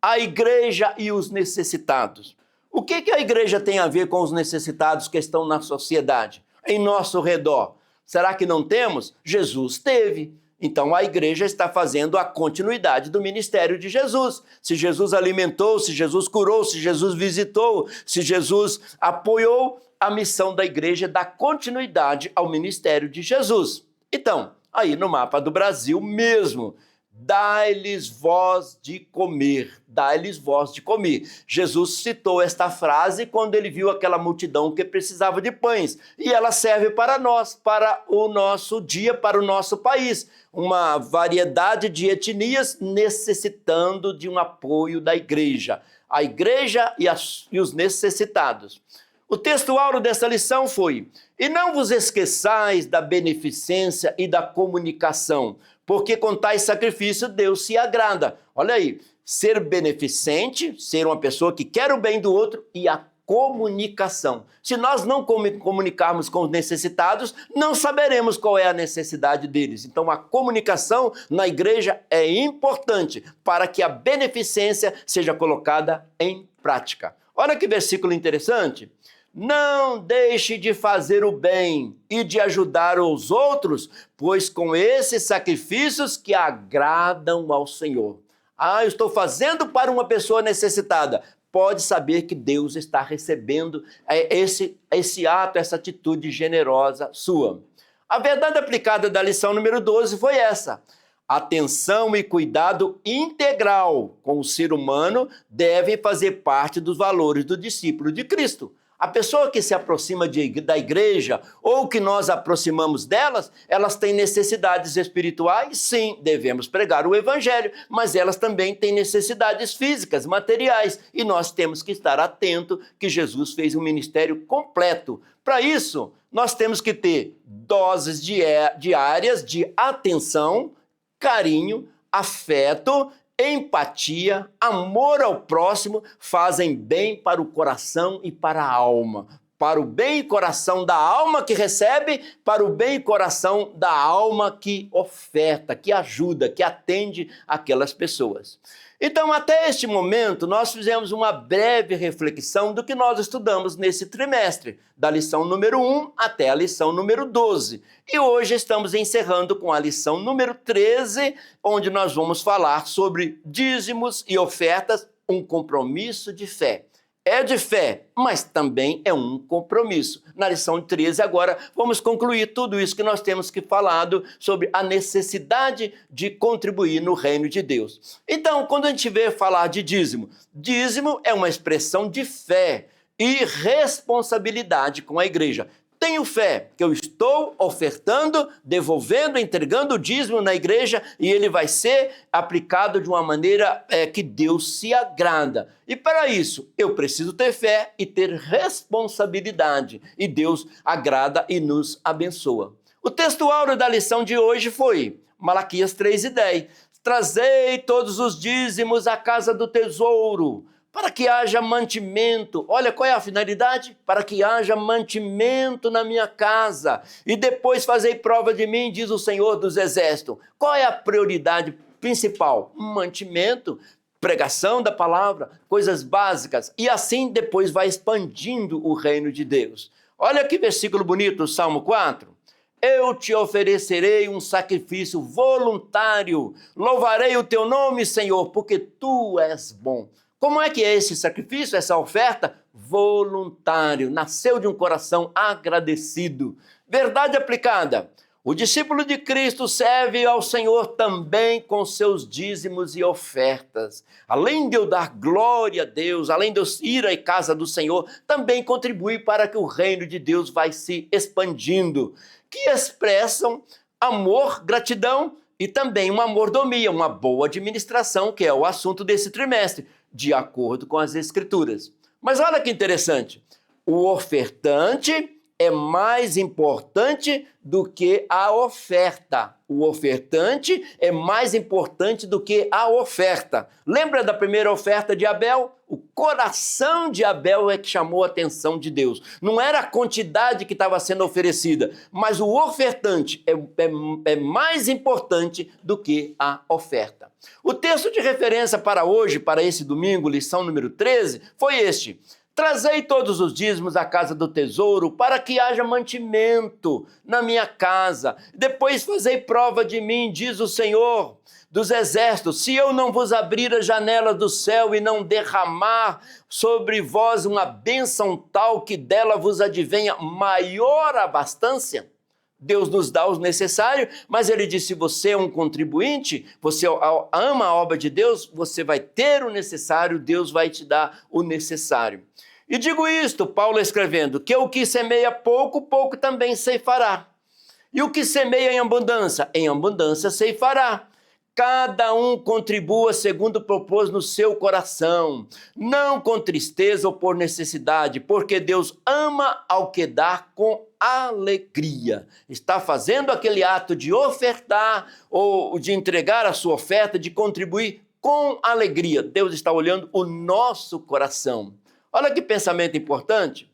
a igreja e os necessitados. O que a igreja tem a ver com os necessitados que estão na sociedade, em nosso redor? Será que não temos? Jesus teve. Então a igreja está fazendo a continuidade do ministério de Jesus. Se Jesus alimentou, se Jesus curou, se Jesus visitou, se Jesus apoiou, a missão da igreja é dar continuidade ao ministério de Jesus. Então, aí no mapa do Brasil mesmo, dai-lhes voz de comer, dai-lhes voz de comer. Jesus citou esta frase quando ele viu aquela multidão que precisava de pães, e ela serve para nós, para o nosso dia, para o nosso país. Uma variedade de etnias necessitando de um apoio da igreja. A igreja e os necessitados. O texto áureo dessa lição foi: e não vos esqueçais da beneficência e da comunicação, porque com tais sacrifícios Deus se agrada. Olha aí, ser beneficente, ser uma pessoa que quer o bem do outro, e a comunicação. Se nós não comunicarmos com os necessitados, não saberemos qual é a necessidade deles. Então a comunicação na igreja é importante para que a beneficência seja colocada em prática. Olha que versículo interessante. Não deixe de fazer o bem e de ajudar os outros, pois com esses sacrifícios que agradam ao Senhor. Eu estou fazendo para uma pessoa necessitada. Pode saber que Deus está recebendo esse ato, essa atitude generosa sua. A verdade aplicada da lição número 12 foi essa. Atenção e cuidado integral com o ser humano devem fazer parte dos valores do discípulo de Cristo. A pessoa que se aproxima da igreja ou que nós aproximamos delas, elas têm necessidades espirituais, sim, devemos pregar o evangelho, mas elas também têm necessidades físicas, materiais, e nós temos que estar atento que Jesus fez um ministério completo. Para isso, nós temos que ter doses diárias de atenção, carinho, afeto, empatia, amor ao próximo, fazem bem para o coração e para a alma. Para o bem e coração da alma que recebe, para o bem e coração da alma que oferta, que ajuda, que atende aquelas pessoas. Então, até este momento, nós fizemos uma breve reflexão do que nós estudamos nesse trimestre, da lição número 1 até a lição número 12. E hoje estamos encerrando com a lição número 13, onde nós vamos falar sobre dízimos e ofertas, um compromisso de fé. É de fé, mas também é um compromisso. Na lição 13 agora vamos concluir tudo isso que nós temos falado sobre a necessidade de contribuir no reino de Deus. Então, quando a gente vê falar de dízimo, dízimo é uma expressão de fé e responsabilidade com a igreja. Tenho fé que eu estou ofertando, devolvendo, entregando o dízimo na igreja e ele vai ser aplicado de uma maneira que Deus se agrada. E para isso, eu preciso ter fé e ter responsabilidade. E Deus agrada e nos abençoa. O texto áureo da lição de hoje foi Malaquias 3:10. Trazei todos os dízimos à casa do tesouro, para que haja mantimento. Olha, qual é a finalidade? Para que haja mantimento na minha casa. E depois fazei prova de mim, diz o Senhor dos Exércitos. Qual é a prioridade principal? Mantimento, pregação da palavra, coisas básicas. E assim depois vai expandindo o reino de Deus. Olha que versículo bonito, Salmo 4. Eu te oferecerei um sacrifício voluntário. Louvarei o teu nome, Senhor, porque tu és bom. Como é que é esse sacrifício, essa oferta? Voluntário, nasceu de um coração agradecido. Verdade aplicada. O discípulo de Cristo serve ao Senhor também com seus dízimos e ofertas. Além de eu dar glória a Deus, além de eu ir à casa do Senhor, também contribui para que o reino de Deus vai se expandindo, que expressam amor, gratidão e também uma mordomia, uma boa administração, que é o assunto desse trimestre, de acordo com as Escrituras. Mas olha que interessante, o ofertante é mais importante do que a oferta. O ofertante é mais importante do que a oferta. Lembra da primeira oferta de Abel? O coração de Abel é que chamou a atenção de Deus. Não era a quantidade que estava sendo oferecida, mas o ofertante é mais importante do que a oferta. O texto de referência para hoje, para esse domingo, lição número 13, foi este: trazei todos os dízimos à casa do tesouro, para que haja mantimento na minha casa. Depois fazei prova de mim, diz o Senhor dos exércitos, se eu não vos abrir a janela do céu e não derramar sobre vós uma bênção tal que dela vos advenha maior abastança. Deus nos dá o necessário, mas ele diz, se você é um contribuinte, você ama a obra de Deus, você vai ter o necessário, Deus vai te dar o necessário. E digo isto, Paulo escrevendo, que o que semeia pouco, pouco também ceifará. E o que semeia em abundância ceifará. Cada um contribua segundo propôs no seu coração, não com tristeza ou por necessidade, porque Deus ama ao que dá com alegria. Está fazendo aquele ato de ofertar ou de entregar a sua oferta, de contribuir com alegria. Deus está olhando o nosso coração. Olha que pensamento importante.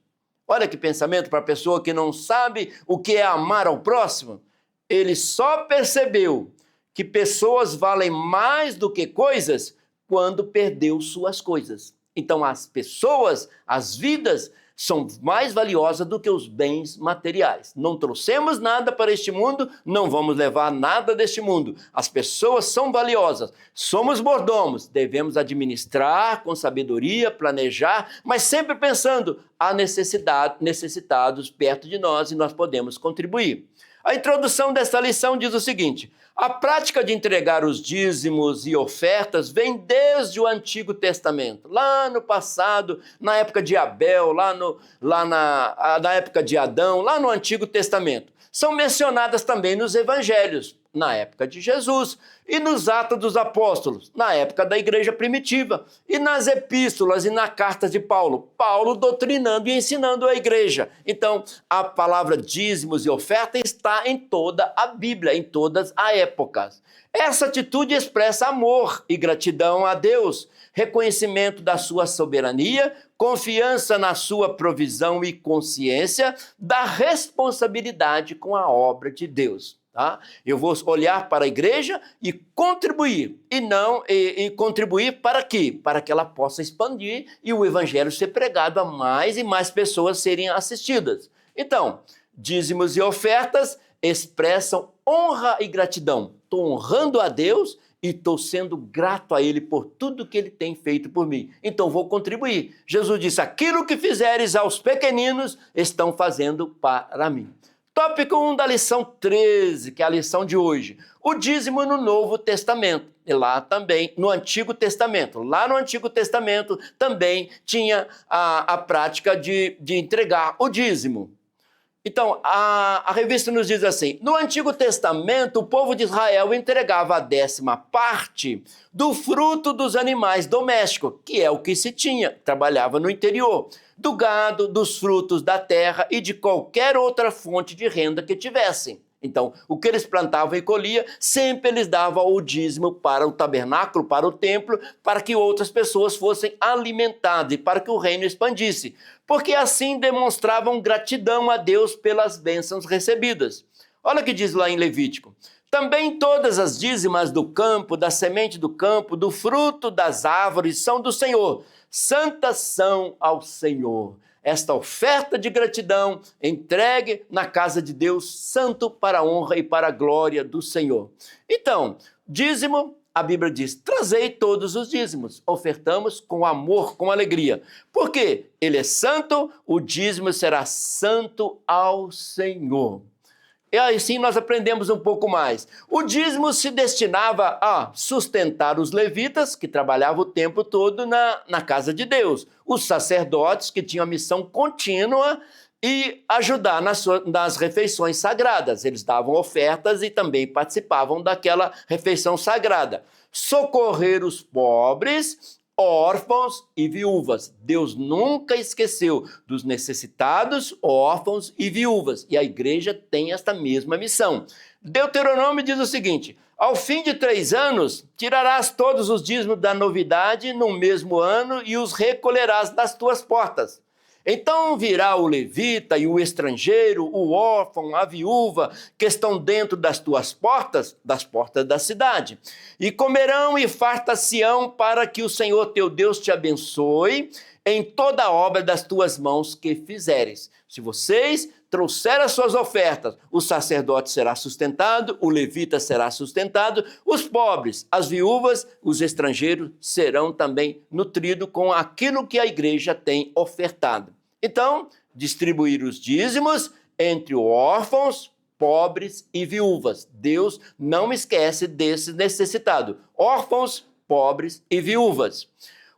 Olha que pensamento para a pessoa que não sabe o que é amar ao próximo. Ele só percebeu que pessoas valem mais do que coisas quando perdeu suas coisas. Então as pessoas, as vidas, são mais valiosas do que os bens materiais. Não trouxemos nada para este mundo, não vamos levar nada deste mundo. As pessoas são valiosas, somos mordomos, devemos administrar com sabedoria, planejar, mas sempre pensando, há necessitados perto de nós e nós podemos contribuir. A introdução desta lição diz o seguinte: a prática de entregar os dízimos e ofertas vem desde o Antigo Testamento. Lá no passado, na época de Abel, na época de Adão, lá no Antigo Testamento. São mencionadas também nos Evangelhos, na época de Jesus, e nos Atos dos Apóstolos, na época da igreja primitiva, e nas epístolas e nas cartas de Paulo. Paulo doutrinando e ensinando a igreja. Então, a palavra dízimos e oferta está em toda a Bíblia, em todas as épocas. Essa atitude expressa amor e gratidão a Deus, reconhecimento da sua soberania, confiança na sua provisão e consciência da responsabilidade com a obra de Deus. Tá? Eu vou olhar para a igreja e contribuir, e contribuir para quê? Para que ela possa expandir e o evangelho ser pregado a mais e mais pessoas serem assistidas. Então, dízimos e ofertas expressam honra e gratidão. Estou honrando a Deus e estou sendo grato a Ele por tudo que Ele tem feito por mim. Então vou contribuir. Jesus disse, aquilo que fizeres aos pequeninos, estão fazendo para mim. Tópico 1 da lição 13, que é a lição de hoje. O dízimo no Novo Testamento. E lá também, no Antigo Testamento. Lá no Antigo Testamento também tinha a prática de entregar o dízimo. Então, a revista nos diz assim, no Antigo Testamento, o povo de Israel entregava a 10ª parte do fruto dos animais domésticos, que é o que se tinha, trabalhava no interior, do gado, dos frutos da terra e de qualquer outra fonte de renda que tivessem. Então, o que eles plantavam e colhiam, sempre eles davam o dízimo para o tabernáculo, para o templo, para que outras pessoas fossem alimentadas e para que o reino expandisse. Porque assim demonstravam gratidão a Deus pelas bênçãos recebidas. Olha o que diz lá em Levítico. Também todas as dízimas do campo, da semente do campo, do fruto das árvores são do Senhor. Santas são ao Senhor. Esta oferta de gratidão entregue na casa de Deus, santo para a honra e para a glória do Senhor. Então, dízimo, a Bíblia diz, trazei todos os dízimos, ofertamos com amor, com alegria. Por quê? Ele é santo, o dízimo será santo ao Senhor. E assim nós aprendemos um pouco mais. O dízimo se destinava a sustentar os levitas, que trabalhavam o tempo todo na casa de Deus. Os sacerdotes, que tinham a missão contínua, e ajudar nas refeições sagradas. Eles davam ofertas e também participavam daquela refeição sagrada. Socorrer os pobres órfãos e viúvas. Deus nunca esqueceu dos necessitados, órfãos e viúvas. E a igreja tem esta mesma missão. Deuteronômio diz o seguinte: ao fim de 3 anos, tirarás todos os dízimos da novidade no mesmo ano e os recolherás das tuas portas. Então virá o levita e o estrangeiro, o órfão, a viúva, que estão dentro das tuas portas, das portas da cidade, e comerão e fartar-se-ão para que o Senhor teu Deus te abençoe em toda a obra das tuas mãos que fizeres. Se vocês trouxerem as suas ofertas, o sacerdote será sustentado, o levita será sustentado, os pobres, as viúvas, os estrangeiros serão também nutridos com aquilo que a igreja tem ofertado. Então, distribuir os dízimos entre órfãos, pobres e viúvas. Deus não esquece desses necessitados, órfãos, pobres e viúvas.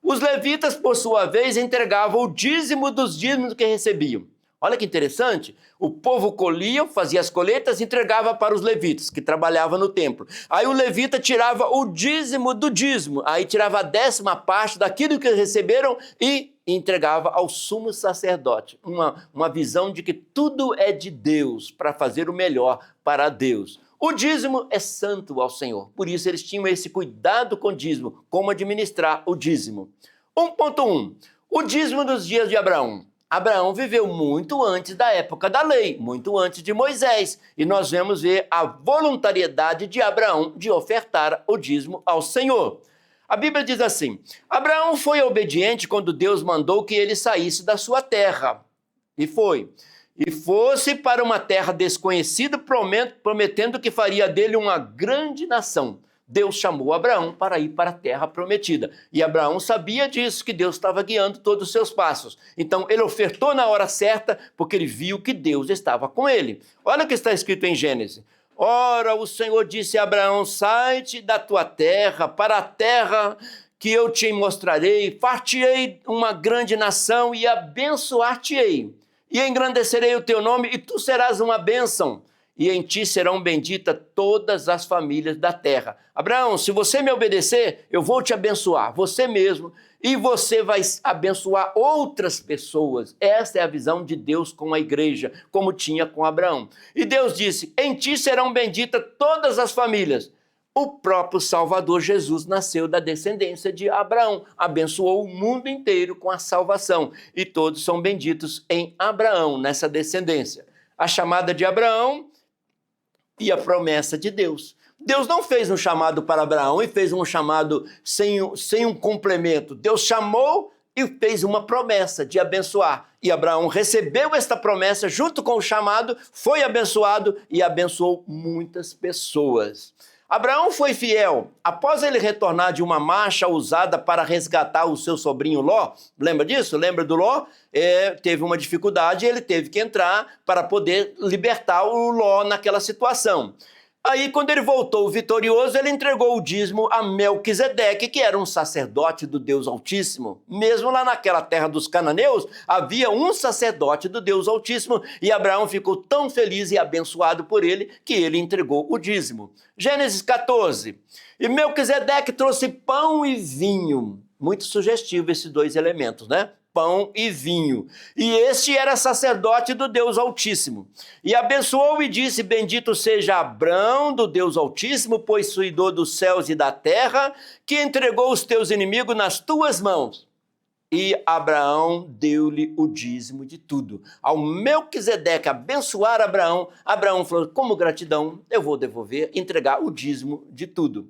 Os levitas, por sua vez, entregavam o dízimo dos dízimos que recebiam. Olha que interessante, o povo colhia, fazia as colheitas e entregava para os levitas, que trabalhavam no templo. Aí o levita tirava o dízimo do dízimo, aí tirava a 10ª parte daquilo que receberam e entregava ao sumo sacerdote. Uma visão de que tudo é de Deus, para fazer o melhor para Deus. O dízimo é santo ao Senhor, por isso eles tinham esse cuidado com o dízimo, como administrar o dízimo. 1.1, o dízimo dos dias de Abraão. Abraão viveu muito antes da época da lei, muito antes de Moisés, e nós vamos ver a voluntariedade de Abraão de ofertar o dízimo ao Senhor. A Bíblia diz assim: Abraão foi obediente quando Deus mandou que ele saísse da sua terra, e foi. E fosse para uma terra desconhecida, prometendo que faria dele uma grande nação. Deus chamou Abraão para ir para a terra prometida. E Abraão sabia disso, que Deus estava guiando todos os seus passos. Então ele ofertou na hora certa, porque ele viu que Deus estava com ele. Olha o que está escrito em Gênesis. Ora, o Senhor disse a Abraão: sai-te da tua terra para a terra que eu te mostrarei, far-te-ei uma grande nação e abençoar-te-ei. E engrandecerei o teu nome, e tu serás uma bênção, e em ti serão benditas todas as famílias da terra. Abraão, se você me obedecer, eu vou te abençoar, você mesmo, e você vai abençoar outras pessoas. Essa é a visão de Deus com a igreja, como tinha com Abraão. E Deus disse: em ti serão benditas todas as famílias. O próprio Salvador Jesus nasceu da descendência de Abraão, abençoou o mundo inteiro com a salvação, e todos são benditos em Abraão, nessa descendência. A chamada de Abraão e a promessa de Deus. Deus não fez um chamado para Abraão e fez um chamado sem um complemento. Deus chamou e fez uma promessa de abençoar. E Abraão recebeu esta promessa junto com o chamado, foi abençoado e abençoou muitas pessoas. Abraão foi fiel. Após ele retornar de uma marcha usada para resgatar o seu sobrinho Ló, lembra disso? Lembra do Ló? Teve uma dificuldade e ele teve que entrar para poder libertar o Ló naquela situação. Aí, quando ele voltou vitorioso, ele entregou o dízimo a Melquisedeque, que era um sacerdote do Deus Altíssimo. Mesmo lá naquela terra dos cananeus, havia um sacerdote do Deus Altíssimo, e Abraão ficou tão feliz e abençoado por ele, que ele entregou o dízimo. Gênesis 14. E Melquisedeque trouxe pão e vinho. Muito sugestivo esses dois elementos, né? Pão e vinho. E este era sacerdote do Deus Altíssimo. E abençoou e disse: bendito seja Abrão do Deus Altíssimo, possuidor dos céus e da terra, que entregou os teus inimigos nas tuas mãos. E Abraão deu-lhe o dízimo de tudo. Ao Melquisedeque abençoar Abraão, Abraão falou: como gratidão, eu vou devolver, entregar o dízimo de tudo.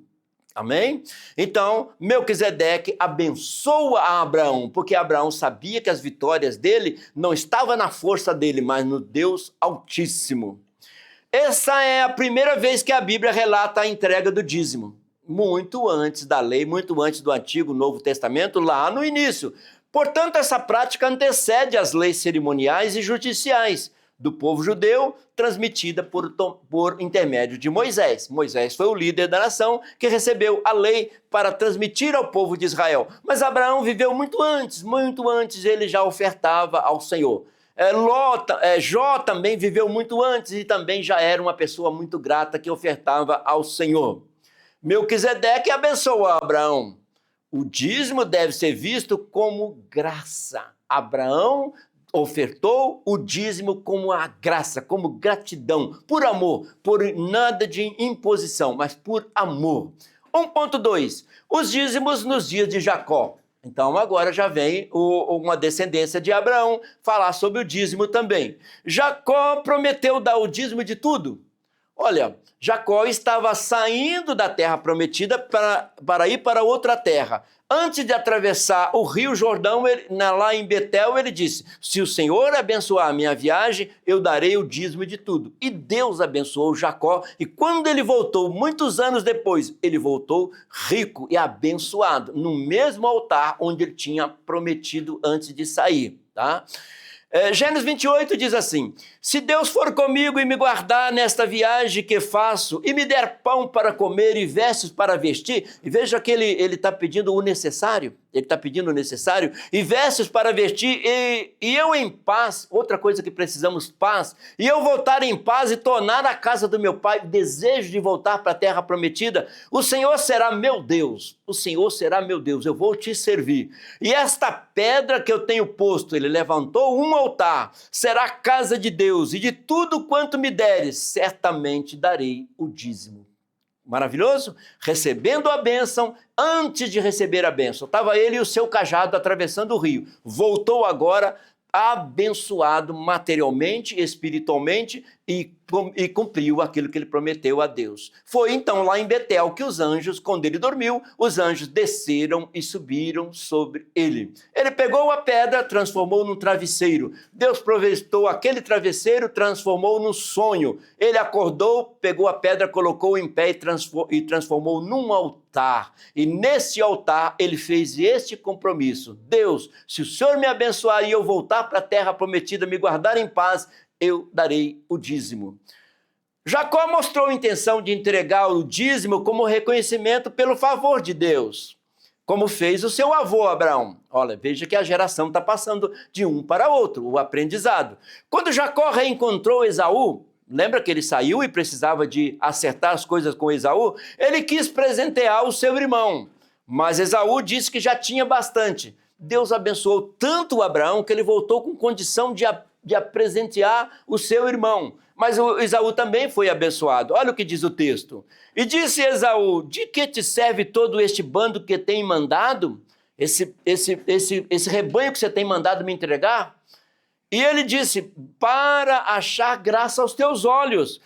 Amém? Então, Melquisedeque abençoa a Abraão, porque Abraão sabia que as vitórias dele não estavam na força dele, mas no Deus Altíssimo. Essa é a primeira vez que a Bíblia relata a entrega do dízimo. Muito antes da lei, muito antes do Antigo e Novo Testamento, lá no início. Portanto, essa prática antecede as leis cerimoniais e judiciais do povo judeu, transmitida por intermédio de Moisés. Moisés foi o líder da nação que recebeu a lei para transmitir ao povo de Israel. Mas Abraão viveu muito antes ele já ofertava ao Senhor. Jó também viveu muito antes e também já era uma pessoa muito grata que ofertava ao Senhor. Melquisedeque abençoou Abraão. O dízimo deve ser visto como graça. Abraão ofertou o dízimo como a graça, como gratidão, por amor, por nada de imposição, mas por amor. 1.2. Os dízimos nos dias de Jacó. Então agora já vem uma descendência de Abraão falar sobre o dízimo também. Jacó prometeu dar o dízimo de tudo. Olha, Jacó estava saindo da terra prometida para ir para outra terra. Antes de atravessar o rio Jordão, lá em Betel, ele disse: se o Senhor abençoar a minha viagem, eu darei o dízimo de tudo. E Deus abençoou Jacó, e quando ele voltou, muitos anos depois, ele voltou rico e abençoado, no mesmo altar onde ele tinha prometido antes de sair, tá? Gênesis 28 diz assim: se Deus for comigo e me guardar nesta viagem que faço, e me der pão para comer e vestes para vestir, e veja que ele está pedindo o necessário, e vestes para vestir, e eu em paz, outra coisa que precisamos, paz, e eu voltar em paz e tornar a casa do meu pai, desejo de voltar para a terra prometida, o Senhor será meu Deus, eu vou te servir. E esta pedra que eu tenho posto, ele levantou um altar, será casa de Deus, e de tudo quanto me deres, certamente darei o dízimo. Maravilhoso? Recebendo a bênção, antes de receber a bênção, estava ele e o seu cajado atravessando o rio. Voltou agora abençoado materialmente, espiritualmente, e cumpriu aquilo que ele prometeu a Deus. Foi então lá em Betel que os anjos, quando ele dormiu, os anjos desceram e subiram sobre ele. Ele pegou a pedra, transformou num travesseiro. Deus providenciou aquele travesseiro, transformou num sonho. Ele acordou, pegou a pedra, colocou em pé e transformou num altar. E nesse altar ele fez este compromisso: Deus, se o Senhor me abençoar e eu voltar para a terra prometida, me guardar em paz, eu darei o dízimo. Jacó mostrou a intenção de entregar o dízimo como reconhecimento pelo favor de Deus, como fez o seu avô Abraão. Olha, veja que a geração está passando de um para outro, o aprendizado. Quando Jacó reencontrou Esaú, lembra que ele saiu e precisava de acertar as coisas com Esaú? Ele quis presentear o seu irmão, mas Esaú disse que já tinha bastante. Deus abençoou tanto o Abraão que ele voltou com condição de presentear o seu irmão. Mas o Esaú também foi abençoado. Olha o que diz o texto. E disse Esaú: de que te serve todo este bando que tem mandado? Esse rebanho que você tem mandado me entregar? E ele disse: para achar graça aos teus olhos,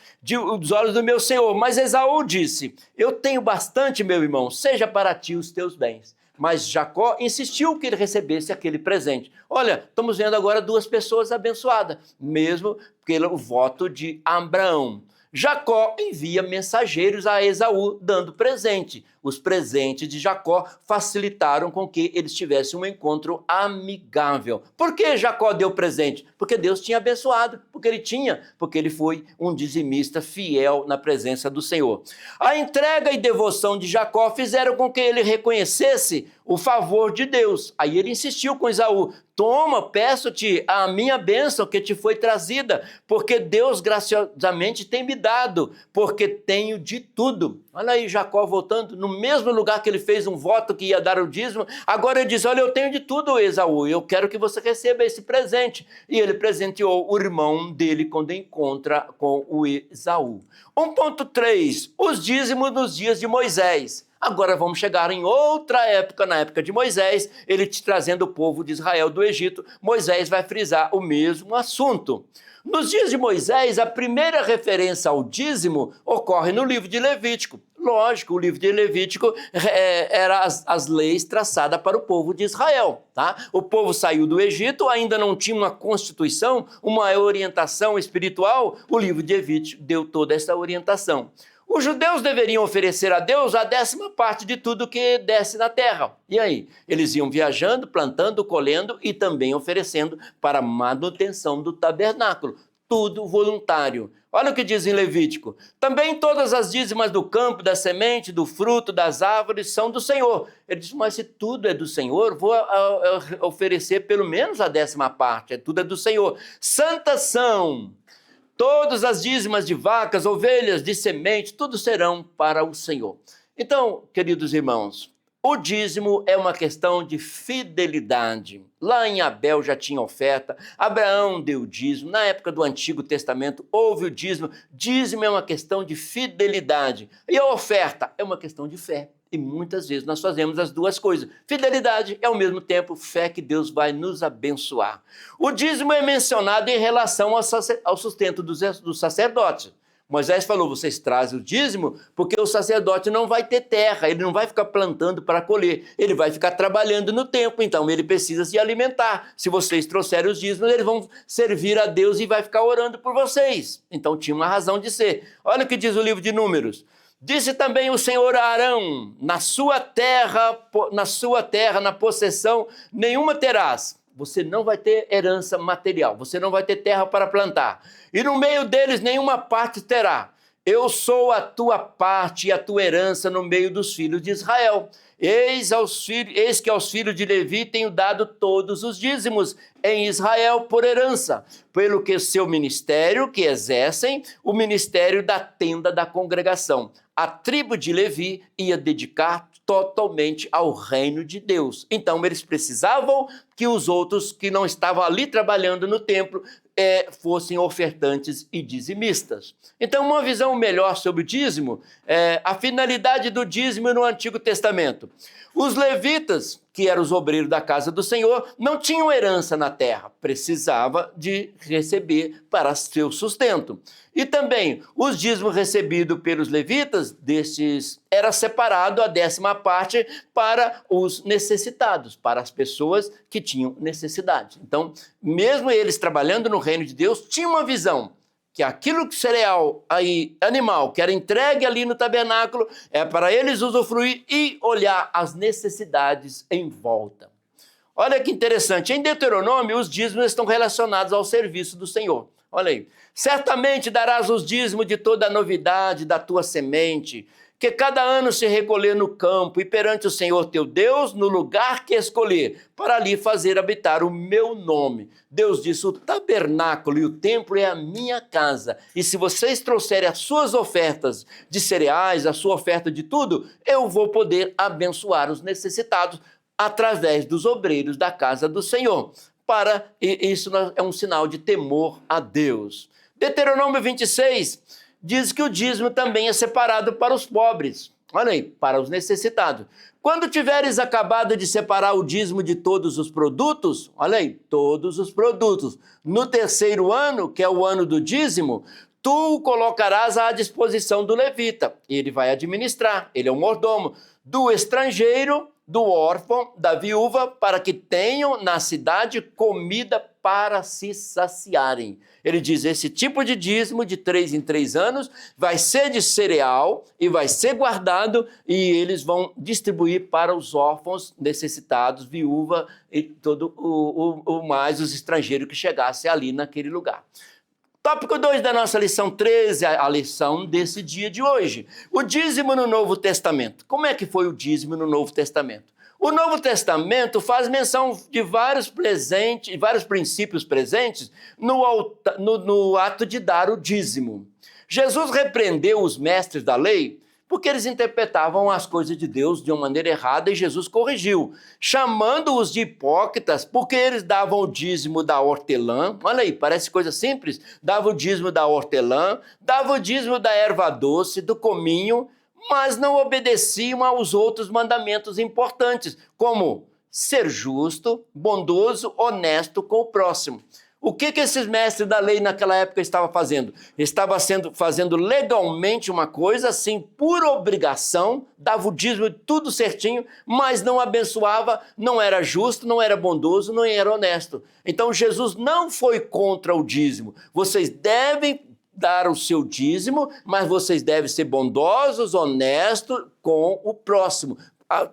os olhos do meu senhor. Mas Esaú disse: eu tenho bastante, meu irmão, seja para ti os teus bens. Mas Jacó insistiu que ele recebesse aquele presente. Olha, estamos vendo agora duas pessoas abençoadas, mesmo pelo voto de Abraão. Jacó envia mensageiros a Esaú dando presente. Os presentes de Jacó facilitaram com que eles tivessem um encontro amigável. Por que Jacó deu presente? Porque Deus tinha abençoado, porque ele foi um dizimista fiel na presença do Senhor. A entrega e devoção de Jacó fizeram com que ele reconhecesse o favor de Deus. Aí ele insistiu com Esaú: toma, peço-te a minha bênção que te foi trazida, porque Deus graciosamente tem me dado, porque tenho de tudo. Olha aí Jacó voltando, no mesmo lugar que ele fez um voto que ia dar o dízimo, agora ele diz: olha, eu tenho de tudo, Esaú, eu quero que você receba esse presente. E ele presenteou o irmão dele quando encontra com o Esaú. 1.3, os dízimos nos dias de Moisés. Agora vamos chegar em outra época, na época de Moisés, ele trazendo o povo de Israel do Egito. Moisés vai frisar o mesmo assunto. Nos dias de Moisés, a primeira referência ao dízimo ocorre no livro de Levítico. Lógico, o livro de Levítico era as leis traçadas para o povo de Israel, tá? O povo saiu do Egito, ainda não tinha uma constituição, uma orientação espiritual. O livro de Levítico deu toda essa orientação. Os judeus deveriam oferecer a Deus a 10ª parte de tudo que desce na terra. E aí? Eles iam viajando, plantando, colhendo e também oferecendo para a manutenção do tabernáculo. Tudo voluntário. Olha o que diz em Levítico. Também todas as dízimas do campo, da semente, do fruto, das árvores são do Senhor. Ele diz: mas se tudo é do Senhor, vou oferecer pelo menos a 10ª parte. Tudo é do Senhor. Santas são todas as dízimas de vacas, ovelhas, de semente, tudo serão para o Senhor. Então, queridos irmãos, O dízimo é uma questão de fidelidade. Lá em Abel já tinha oferta, Abraão deu dízimo, na época do Antigo Testamento houve o dízimo. Dízimo é uma questão de fidelidade. E a oferta é uma questão de fé. E muitas vezes nós fazemos as duas coisas. Fidelidade é ao mesmo tempo fé que Deus vai nos abençoar. O dízimo é mencionado em relação ao sustento dos sacerdotes. Moisés falou, vocês trazem o dízimo porque o sacerdote não vai ter terra, ele não vai ficar plantando para colher, ele vai ficar trabalhando no templo, então ele precisa se alimentar. Se vocês trouxerem os dízimos, eles vão servir a Deus e vai ficar orando por vocês. Então tinha uma razão de ser. Olha o que diz o livro de Números. Disse também o Senhor a Arão, na sua terra, na possessão, nenhuma terás. Você não vai ter herança material, você não vai ter terra para plantar. E no meio deles nenhuma parte terá. Eu sou a tua parte e a tua herança no meio dos filhos de Israel. Eis que aos filhos de Levi tenho dado todos os dízimos em Israel por herança, pelo que seu ministério que exercem, o ministério da tenda da congregação. A tribo de Levi ia dedicar totalmente ao reino de Deus. Então eles precisavam que os outros que não estavam ali trabalhando no templo fossem ofertantes e dizimistas. Então, uma visão melhor sobre o dízimo, a finalidade do dízimo no Antigo Testamento. Os levitas, que eram os obreiros da casa do Senhor, não tinham herança na terra, precisava de receber para seu sustento. E também, os dízimos recebidos pelos levitas, era separado a 10ª parte para os necessitados, para as pessoas que tinham necessidade. Então, mesmo eles trabalhando no reino de Deus, tinham uma visão que aquilo que cereal animal que era entregue ali no tabernáculo é para eles usufruir e olhar as necessidades em volta. Olha que interessante, em Deuteronômio os dízimos estão relacionados ao serviço do Senhor. Olha aí, certamente darás os dízimos de toda a novidade da tua semente, que cada ano se recolher no campo e perante o Senhor teu Deus, no lugar que escolher, para ali fazer habitar o meu nome. Deus disse, o tabernáculo e o templo é a minha casa, e se vocês trouxerem as suas ofertas de cereais, a sua oferta de tudo, eu vou poder abençoar os necessitados através dos obreiros da casa do Senhor. Isso é um sinal de temor a Deus. Deuteronômio 26 diz que o dízimo também é separado para os pobres. Olha aí, para os necessitados. Quando tiveres acabado de separar o dízimo de todos os produtos, olha aí, todos os produtos, no 3º ano, que é o ano do dízimo, tu o colocarás à disposição do levita. Ele vai administrar, ele é um mordomo, do estrangeiro, do órfão, da viúva, para que tenham na cidade comida para se saciarem. Ele diz, esse tipo de dízimo de 3 em 3 anos vai ser de cereal e vai ser guardado e eles vão distribuir para os órfãos necessitados, viúva e todo o mais os estrangeiros que chegassem ali naquele lugar. Tópico 2 da nossa lição 13, a lição desse dia de hoje. O dízimo no Novo Testamento. Como é que foi o dízimo no Novo Testamento? O Novo Testamento faz menção de vários princípios presentes no ato de dar o dízimo. Jesus repreendeu os mestres da lei porque eles interpretavam as coisas de Deus de uma maneira errada e Jesus corrigiu, chamando-os de hipócritas porque eles davam o dízimo da hortelã, olha aí, parece coisa simples, dava o dízimo da hortelã, dava o dízimo da erva doce, do cominho, mas não obedeciam aos outros mandamentos importantes, como ser justo, bondoso, honesto com o próximo. O que esses mestres da lei naquela época estavam fazendo? Fazendo legalmente uma coisa, assim, por obrigação, dava o dízimo tudo certinho, mas não abençoava, não era justo, não era bondoso, não era honesto. Então Jesus não foi contra o dízimo. Vocês devem dar o seu dízimo, mas vocês devem ser bondosos, honestos com o próximo.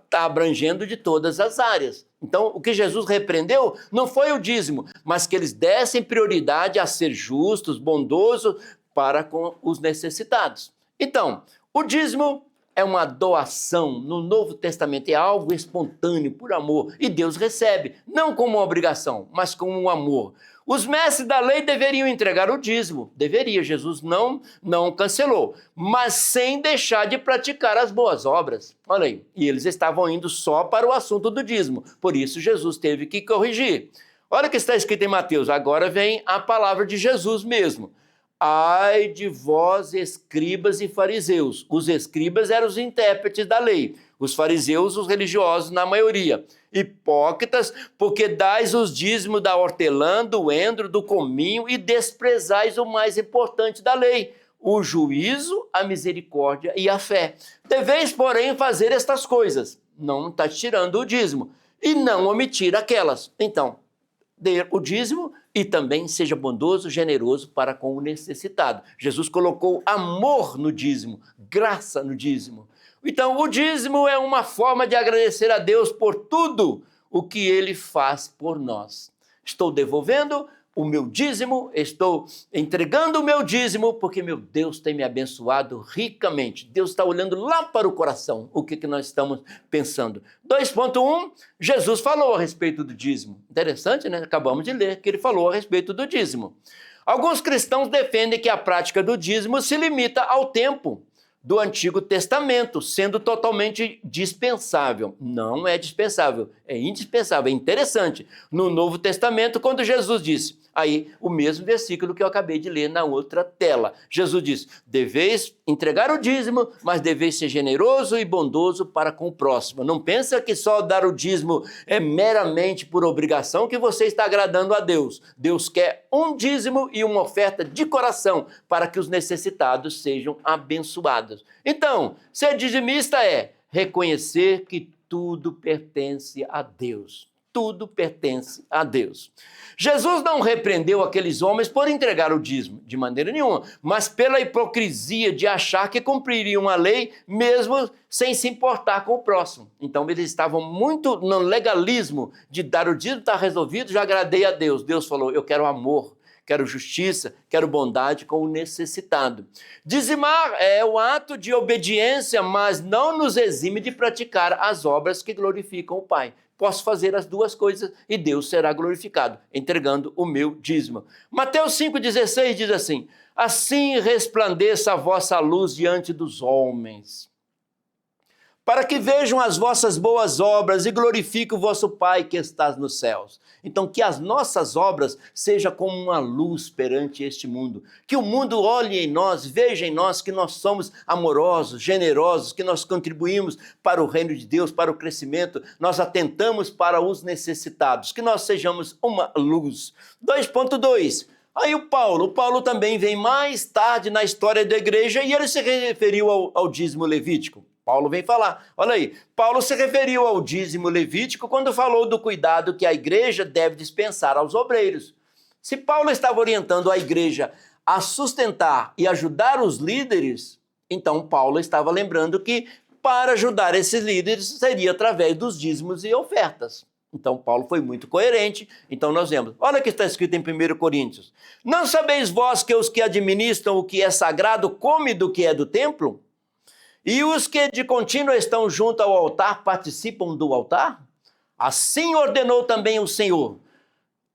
Está abrangendo de todas as áreas. Então, o que Jesus repreendeu não foi o dízimo, mas que eles dessem prioridade a ser justos, bondosos para com os necessitados. Então, o dízimo é uma doação. No Novo Testamento é algo espontâneo, por amor. E Deus recebe, não como uma obrigação, mas como um amor. Os mestres da lei deveriam entregar o dízimo. Deveria, Jesus não cancelou. Mas sem deixar de praticar as boas obras. Olha aí, e eles estavam indo só para o assunto do dízimo. Por isso Jesus teve que corrigir. Olha o que está escrito em Mateus. Agora vem a palavra de Jesus mesmo. Ai de vós, escribas e fariseus. Os escribas eram os intérpretes da lei. Os fariseus, os religiosos, na maioria. Hipócritas, porque dais os dízimos da hortelã, do endro, do cominho e desprezais o mais importante da lei, o juízo, a misericórdia e a fé. Deveis, porém, fazer estas coisas. Não está tirando o dízimo. E não omitir aquelas. Então, dê o dízimo e também seja bondoso, generoso para com o necessitado. Jesus colocou amor no dízimo, graça no dízimo. Então, o dízimo é uma forma de agradecer a Deus por tudo o que Ele faz por nós. Estou devolvendo o meu dízimo, estou entregando o meu dízimo, porque meu Deus tem me abençoado ricamente. Deus está olhando lá para o coração, o que nós estamos pensando. 2.1, Jesus falou a respeito do dízimo. Interessante, né? Acabamos de ler que ele falou a respeito do dízimo. Alguns cristãos defendem que a prática do dízimo se limita ao tempo do Antigo Testamento, sendo totalmente dispensável. Não é dispensável, é indispensável, é interessante. No Novo Testamento, quando Jesus disse, aí o mesmo versículo que eu acabei de ler na outra tela, Jesus diz, deveis entregar o dízimo, mas deveis ser generoso e bondoso para com o próximo. Não pensa que só dar o dízimo é meramente por obrigação que você está agradando a Deus. Deus quer um dízimo e uma oferta de coração para que os necessitados sejam abençoados. Então, ser dizimista é reconhecer que tudo pertence a Deus. Tudo pertence a Deus. Jesus não repreendeu aqueles homens por entregar o dízimo, de maneira nenhuma, mas pela hipocrisia de achar que cumpririam a lei mesmo sem se importar com o próximo. Então eles estavam muito no legalismo de dar o dízimo, está resolvido, já agradei a Deus. Deus falou, eu quero amor, quero justiça, quero bondade com o necessitado. Dizimar é o ato de obediência, mas não nos exime de praticar as obras que glorificam o Pai. Posso fazer as duas coisas e Deus será glorificado, entregando o meu dízimo. Mateus 5,16 diz assim, assim resplandeça a vossa luz diante dos homens, para que vejam as vossas boas obras e glorifiquem o vosso Pai que estás nos céus. Então, que as nossas obras sejam como uma luz perante este mundo. Que o mundo olhe em nós, veja em nós que nós somos amorosos, generosos, que nós contribuímos para o reino de Deus, para o crescimento, nós atentamos para os necessitados, que nós sejamos uma luz. 2.2. Aí o Paulo também vem mais tarde na história da igreja e ele se referiu ao dízimo levítico. Paulo vem falar, olha aí, Paulo se referiu ao dízimo levítico quando falou do cuidado que a igreja deve dispensar aos obreiros. Se Paulo estava orientando a igreja a sustentar e ajudar os líderes, então Paulo estava lembrando que para ajudar esses líderes seria através dos dízimos e ofertas. Então Paulo foi muito coerente, então nós vemos, olha o que está escrito em 1 Coríntios, não sabeis vós que os que administram o que é sagrado comem do que é do templo? E os que de contínuo estão junto ao altar participam do altar? Assim ordenou também o Senhor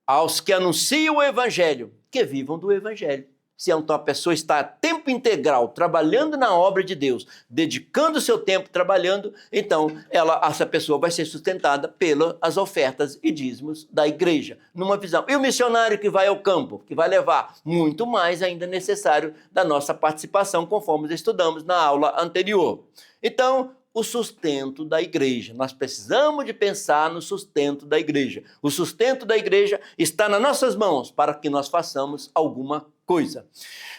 aos que anunciam o evangelho, que vivam do evangelho. Se então a pessoa está a tempo integral trabalhando na obra de Deus, dedicando o seu tempo trabalhando, então essa pessoa vai ser sustentada pelas ofertas e dízimos da igreja, numa visão. E o missionário que vai ao campo, que vai levar muito mais ainda necessário da nossa participação, conforme estudamos na aula anterior. Então, o sustento da igreja. Nós precisamos de pensar no sustento da igreja. O sustento da igreja está nas nossas mãos para que nós façamos alguma coisa.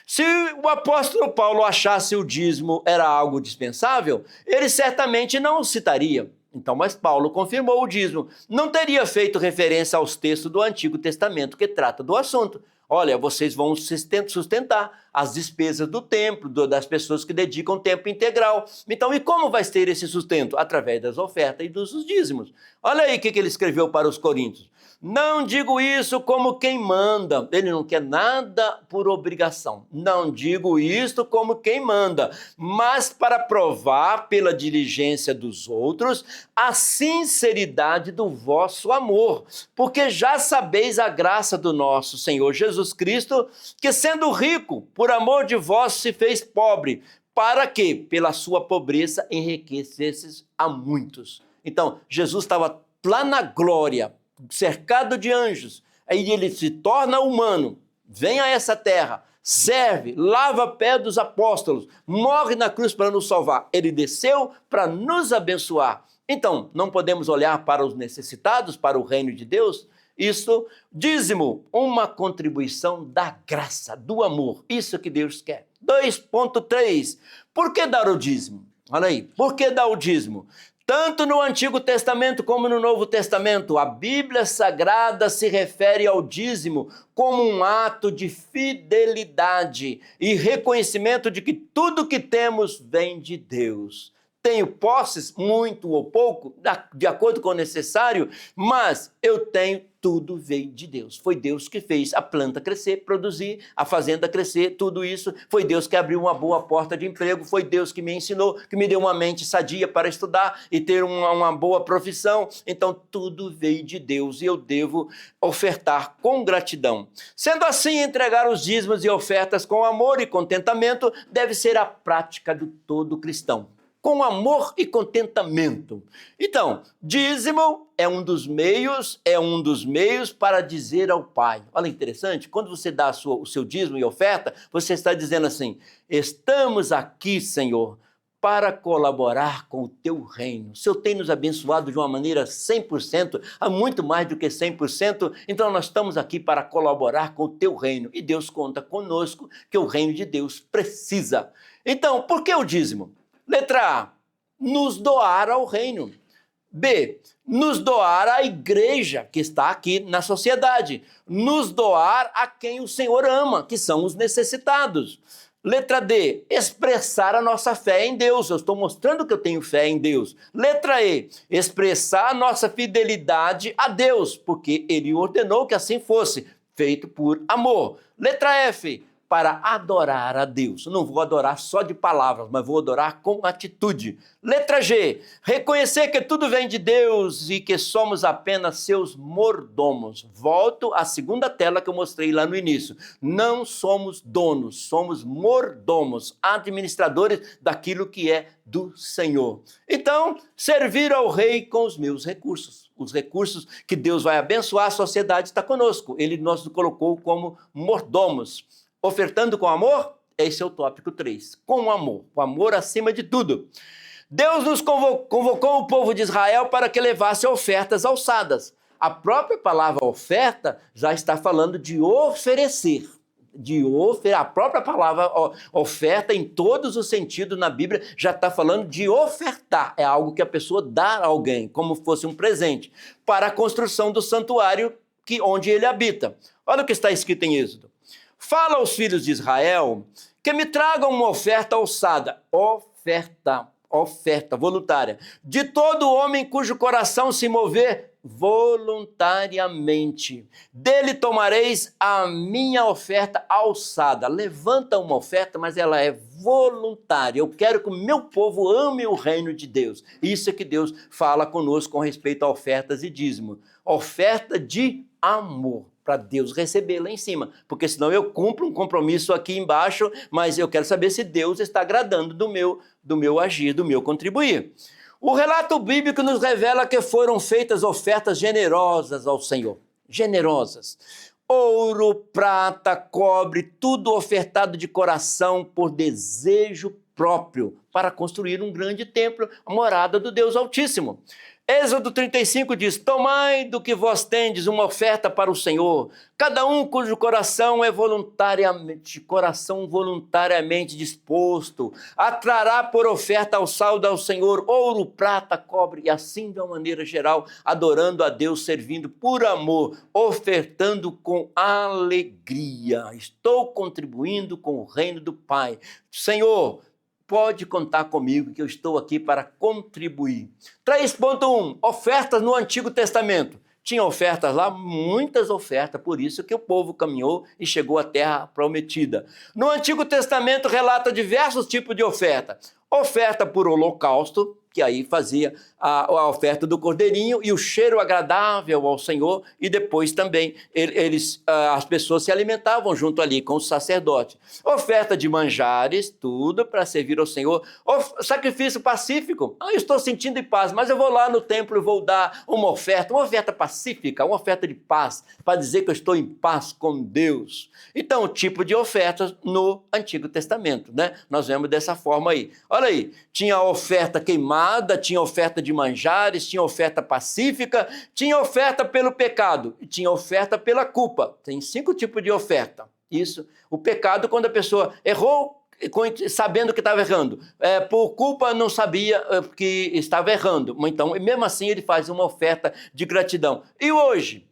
Se o apóstolo Paulo achasse o dízimo era algo dispensável, ele certamente não o citaria. Então, mas Paulo confirmou o dízimo. Não teria feito referência aos textos do Antigo Testamento que trata do assunto. Olha, vocês vão sustentar as despesas do templo, das pessoas que dedicam tempo integral. Então, e como vai ter esse sustento? Através das ofertas e dos dízimos. Olha aí o que ele escreveu para os coríntios. Não digo isso como quem manda. Ele não quer nada por obrigação. Não digo isto como quem manda, mas para provar pela diligência dos outros a sinceridade do vosso amor. Porque já sabeis a graça do nosso Senhor Jesus Cristo, que sendo rico, por amor de vós se fez pobre, para que, pela sua pobreza, enriquecesses a muitos. Então, Jesus estava lá na glória, cercado de anjos, aí ele se torna humano, vem a essa terra, serve, lava pé dos apóstolos, morre na cruz para nos salvar. Ele desceu para nos abençoar. Então, não podemos olhar para os necessitados, para o reino de Deus? Isso, dízimo, uma contribuição da graça, do amor, isso que Deus quer. 2.3, por que dar o dízimo? Olha aí, por que dar o dízimo? Tanto no Antigo Testamento como no Novo Testamento, a Bíblia Sagrada se refere ao dízimo como um ato de fidelidade e reconhecimento de que tudo que temos vem de Deus. Tenho posses, muito ou pouco, de acordo com o necessário, mas eu tenho, tudo veio de Deus. Foi Deus que fez a planta crescer, produzir, a fazenda crescer, tudo isso. Foi Deus que abriu uma boa porta de emprego, foi Deus que me ensinou, que me deu uma mente sadia para estudar e ter uma boa profissão. Então, tudo veio de Deus e eu devo ofertar com gratidão. Sendo assim, entregar os dízimos e ofertas com amor e contentamento deve ser a prática de todo cristão. Com amor e contentamento. Então, dízimo é um dos meios para dizer ao Pai. Olha que interessante, quando você dá o seu dízimo e oferta, você está dizendo assim, estamos aqui, Senhor, para colaborar com o teu reino. O Senhor tem nos abençoado de uma maneira 100%, a muito mais do que 100%, então nós estamos aqui para colaborar com o teu reino. E Deus conta conosco que o reino de Deus precisa. Então, por que o dízimo? Letra A, nos doar ao reino. B, nos doar à igreja que está aqui na sociedade. Nos doar a quem o Senhor ama, que são os necessitados. Letra D, expressar a nossa fé em Deus. Eu estou mostrando que eu tenho fé em Deus. Letra E, expressar a nossa fidelidade a Deus, porque Ele ordenou que assim fosse, feito por amor. Letra F, para adorar a Deus. Não vou adorar só de palavras, mas vou adorar com atitude. Letra G, reconhecer que tudo vem de Deus e que somos apenas seus mordomos. Volto à segunda tela que eu mostrei lá no início. Não somos donos, somos mordomos, administradores daquilo que é do Senhor. Então, servir ao rei com os meus recursos. Os recursos que Deus vai abençoar, a sociedade está conosco. Ele nos colocou como mordomos. Ofertando com amor? Esse é o tópico 3. Com amor. O amor acima de tudo. Deus nos convocou o povo de Israel para que levasse ofertas alçadas. A própria palavra oferta já está falando de oferecer. A própria palavra oferta, em todos os sentidos na Bíblia, já está falando de ofertar. É algo que a pessoa dá a alguém, como fosse um presente, para a construção do santuário onde ele habita. Olha o que está escrito em Êxodo. Fala aos filhos de Israel que me tragam uma oferta alçada. Oferta voluntária. De todo homem cujo coração se mover voluntariamente. Dele tomareis a minha oferta alçada. Levanta uma oferta, mas ela é voluntária. Eu quero que o meu povo ame o reino de Deus. Isso é que Deus fala conosco com respeito a ofertas e dízimo. Oferta de amor, para Deus receber lá em cima, porque senão eu cumpro um compromisso aqui embaixo, mas eu quero saber se Deus está agradando do meu agir, do meu contribuir. O relato bíblico nos revela que foram feitas ofertas generosas ao Senhor, generosas. Ouro, prata, cobre, tudo ofertado de coração por desejo próprio, para construir um grande templo, a morada do Deus Altíssimo. Êxodo 35 diz: tomai do que vós tendes uma oferta para o Senhor, cada um cujo coração é voluntariamente disposto, atrará por oferta ao saldo ao Senhor ouro, prata, cobre, e assim de uma maneira geral, adorando a Deus, servindo por amor, ofertando com alegria. Estou contribuindo com o reino do Pai. Senhor, pode contar comigo que eu estou aqui para contribuir. 3.1, ofertas no Antigo Testamento. Tinha ofertas lá, muitas ofertas, por isso que o povo caminhou e chegou à terra prometida. No Antigo Testamento relata diversos tipos de oferta. Oferta por holocausto, que aí fazia a oferta do cordeirinho e o cheiro agradável ao Senhor, e depois também as pessoas se alimentavam junto ali com o sacerdote. Oferta de manjares, tudo para servir ao Senhor. Sacrifício pacífico, eu estou sentindo em paz, mas eu vou lá no templo e vou dar uma oferta pacífica, uma oferta de paz, para dizer que eu estou em paz com Deus. Então, o tipo de ofertas no Antigo Testamento, né? Nós vemos dessa forma aí. Olha aí, tinha oferta queimada, tinha oferta de manjares, tinha oferta pacífica, tinha oferta pelo pecado e tinha oferta pela culpa. Tem 5 tipos de oferta. Isso, o pecado, quando a pessoa errou, sabendo que estava errando, por culpa não sabia que estava errando, então mesmo assim ele faz uma oferta de gratidão. E hoje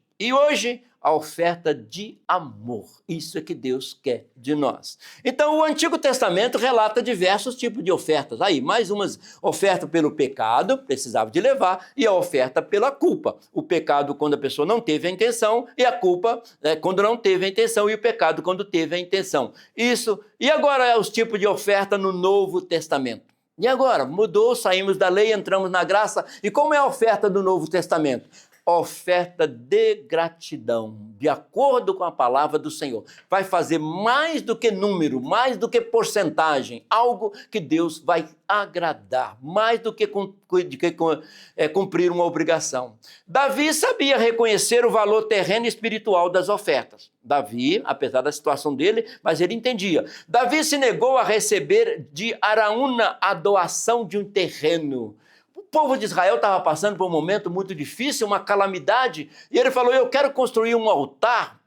a oferta de amor, isso é que Deus quer de nós. Então o Antigo Testamento relata diversos tipos de ofertas, aí mais umas ofertas pelo pecado, precisava de levar, e a oferta pela culpa, o pecado quando a pessoa não teve a intenção, e a culpa quando não teve a intenção, e o pecado quando teve a intenção. Isso, e agora os tipos de oferta no Novo Testamento. E agora, mudou, saímos da lei, entramos na graça, e como é a oferta do Novo Testamento? Oferta de gratidão, de acordo com a palavra do Senhor. Vai fazer mais do que número, mais do que porcentagem, algo que Deus vai agradar, mais do que cumprir uma obrigação. Davi sabia reconhecer o valor terreno e espiritual das ofertas. Davi, apesar da situação dele, mas ele entendia. Davi se negou a receber de Araúna a doação de um terreno. O povo de Israel estava passando por um momento muito difícil, uma calamidade, e ele falou: eu quero construir um altar,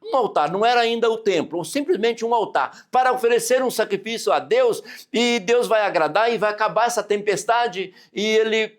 não era ainda o templo, simplesmente um altar, para oferecer um sacrifício a Deus, e Deus vai agradar e vai acabar essa tempestade. E ele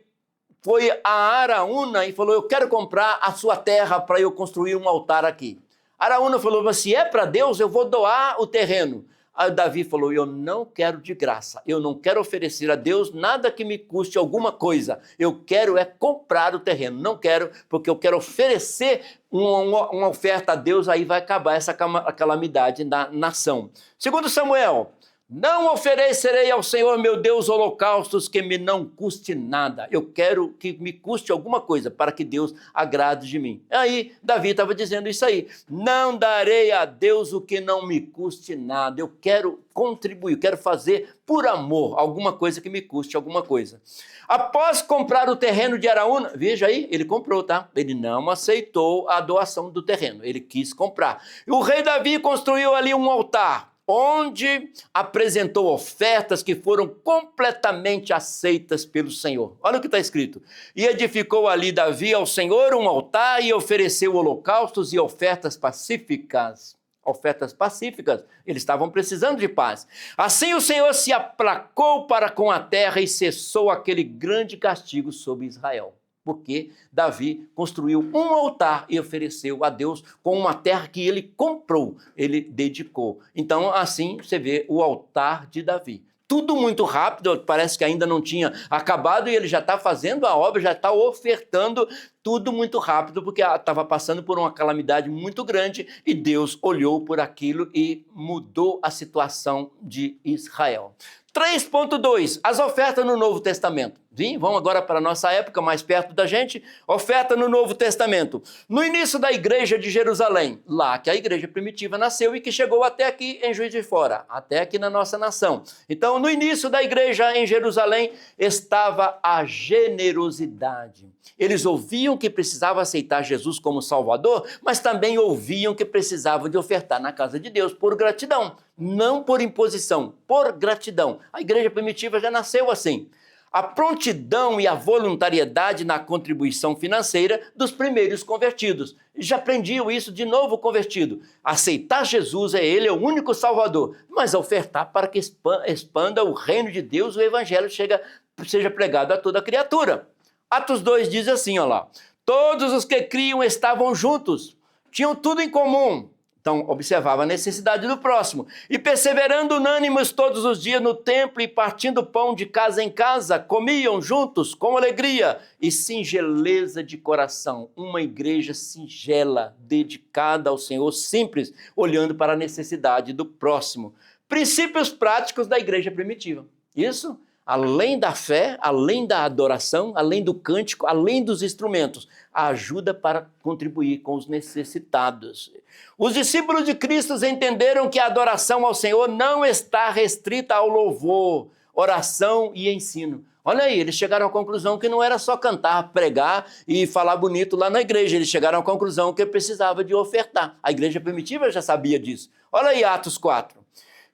foi a Araúna e falou: eu quero comprar a sua terra para eu construir um altar aqui. Araúna falou: mas se é para Deus, eu vou doar o terreno. Aí Davi falou: eu não quero de graça, eu não quero oferecer a Deus nada que me custe alguma coisa, eu quero comprar o terreno, não quero, porque eu quero oferecer uma oferta a Deus, aí vai acabar essa calamidade na nação. Segundo Samuel: não oferecerei ao Senhor meu Deus holocaustos que me não custe nada. Eu quero que me custe alguma coisa para que Deus agrade de mim. Aí Davi estava dizendo isso aí. Não darei a Deus o que não me custe nada. Eu quero contribuir, quero fazer por amor alguma coisa que me custe alguma coisa. Após comprar o terreno de Araúna, veja aí, ele comprou, tá? Ele não aceitou a doação do terreno, ele quis comprar. E o rei Davi construiu ali um altar, onde apresentou ofertas que foram completamente aceitas pelo Senhor. Olha o que está escrito. E edificou ali Davi ao Senhor um altar e ofereceu holocaustos e ofertas pacíficas. Ofertas pacíficas, eles estavam precisando de paz. Assim o Senhor se aplacou para com a terra e cessou aquele grande castigo sobre Israel. Porque Davi construiu um altar e ofereceu a Deus com uma terra que ele comprou, ele dedicou. Então, assim você vê o altar de Davi. Tudo muito rápido, parece que ainda não tinha acabado e ele já está fazendo a obra, já está ofertando, tudo muito rápido, porque estava passando por uma calamidade muito grande e Deus olhou por aquilo e mudou a situação de Israel. 3.2, as ofertas no Novo Testamento. Vamos agora para a nossa época, mais perto da gente. Oferta no Novo Testamento. No início da igreja de Jerusalém, lá que a igreja primitiva nasceu e que chegou até aqui em Juiz de Fora, até aqui na nossa nação. Então, no início da igreja em Jerusalém, estava a generosidade. Eles ouviam que precisavam aceitar Jesus como Salvador, mas também ouviam que precisavam de ofertar na casa de Deus por gratidão, não por imposição, por gratidão. A igreja primitiva já nasceu assim. a prontidão e a voluntariedade na contribuição financeira dos primeiros convertidos. Já aprendiam isso de novo convertido. Aceitar Jesus, ele é o único Salvador, mas ofertar para que expanda o reino de Deus, o evangelho seja pregado a toda criatura. Atos 2 diz assim, olha lá, todos os que criam estavam juntos, tinham tudo em comum. Então, observava a necessidade do próximo. E perseverando unânimes todos os dias no templo e partindo pão de casa em casa, comiam juntos com alegria e singeleza de coração. Uma igreja singela, dedicada ao Senhor, simples, olhando para a necessidade do próximo. Princípios práticos da igreja primitiva. Isso, além da fé, além da adoração, além do cântico, além dos instrumentos, a ajuda para contribuir com os necessitados. Os discípulos de Cristo entenderam que a adoração ao Senhor não está restrita ao louvor, oração e ensino. Olha aí, eles chegaram à conclusão que não era só cantar, pregar e falar bonito lá na igreja. Eles chegaram à conclusão que precisava de ofertar. A igreja primitiva já sabia disso. Olha aí Atos 4.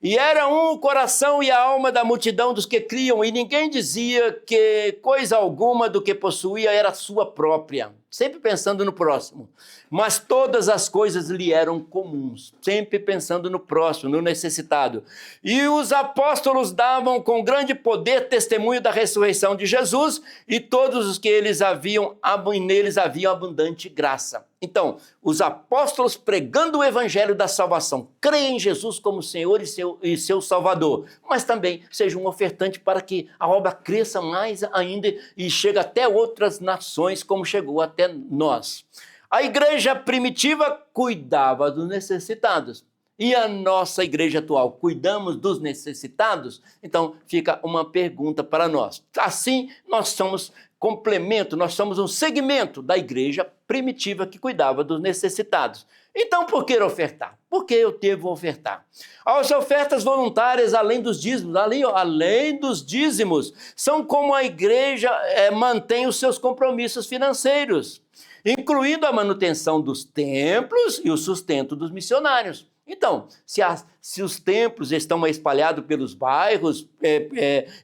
E era um o coração e a alma da multidão dos que criam, e ninguém dizia que coisa alguma do que possuía era sua própria, sempre pensando no próximo. Mas todas as coisas lhe eram comuns, sempre pensando no próximo, no necessitado. E os apóstolos davam com grande poder testemunho da ressurreição de Jesus, e todos os que neles haviam abundante graça. Então, os apóstolos pregando o evangelho da salvação, creem em Jesus como Senhor e seu Salvador, mas também seja um ofertante para que a obra cresça mais ainda e chegue até outras nações, como chegou até nós. A igreja primitiva cuidava dos necessitados. E a nossa igreja atual, cuidamos dos necessitados? Então, fica uma pergunta para nós. Assim, nós somos complemento, nós somos um segmento da igreja primitiva que cuidava dos necessitados. Então, por que ofertar? Por que eu devo ofertar? As ofertas voluntárias, além dos dízimos, além dos dízimos, são como a igreja mantém os seus compromissos financeiros, incluindo a manutenção dos templos e o sustento dos missionários. Então, se os templos estão espalhados pelos bairros,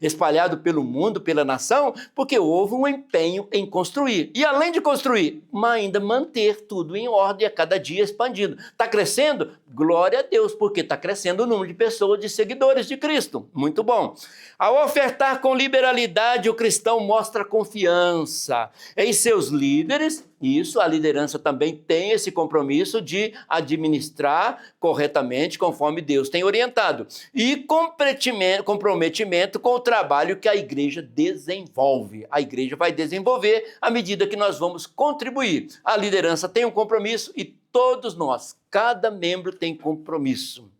espalhados pelo mundo, pela nação, porque houve um empenho em construir. E além de construir, ainda manter tudo em ordem, a cada dia expandindo. Está crescendo? Glória a Deus, porque está crescendo o número de pessoas, de seguidores de Cristo. Muito bom. Ao ofertar com liberalidade, o cristão mostra confiança em seus líderes. Isso, a liderança também tem esse compromisso de administrar corretamente, conforme Deus tem orientado. E comprometimento com o trabalho que a igreja desenvolve. A igreja vai desenvolver à medida que nós vamos contribuir. A liderança tem um compromisso e todos nós, cada membro tem compromisso.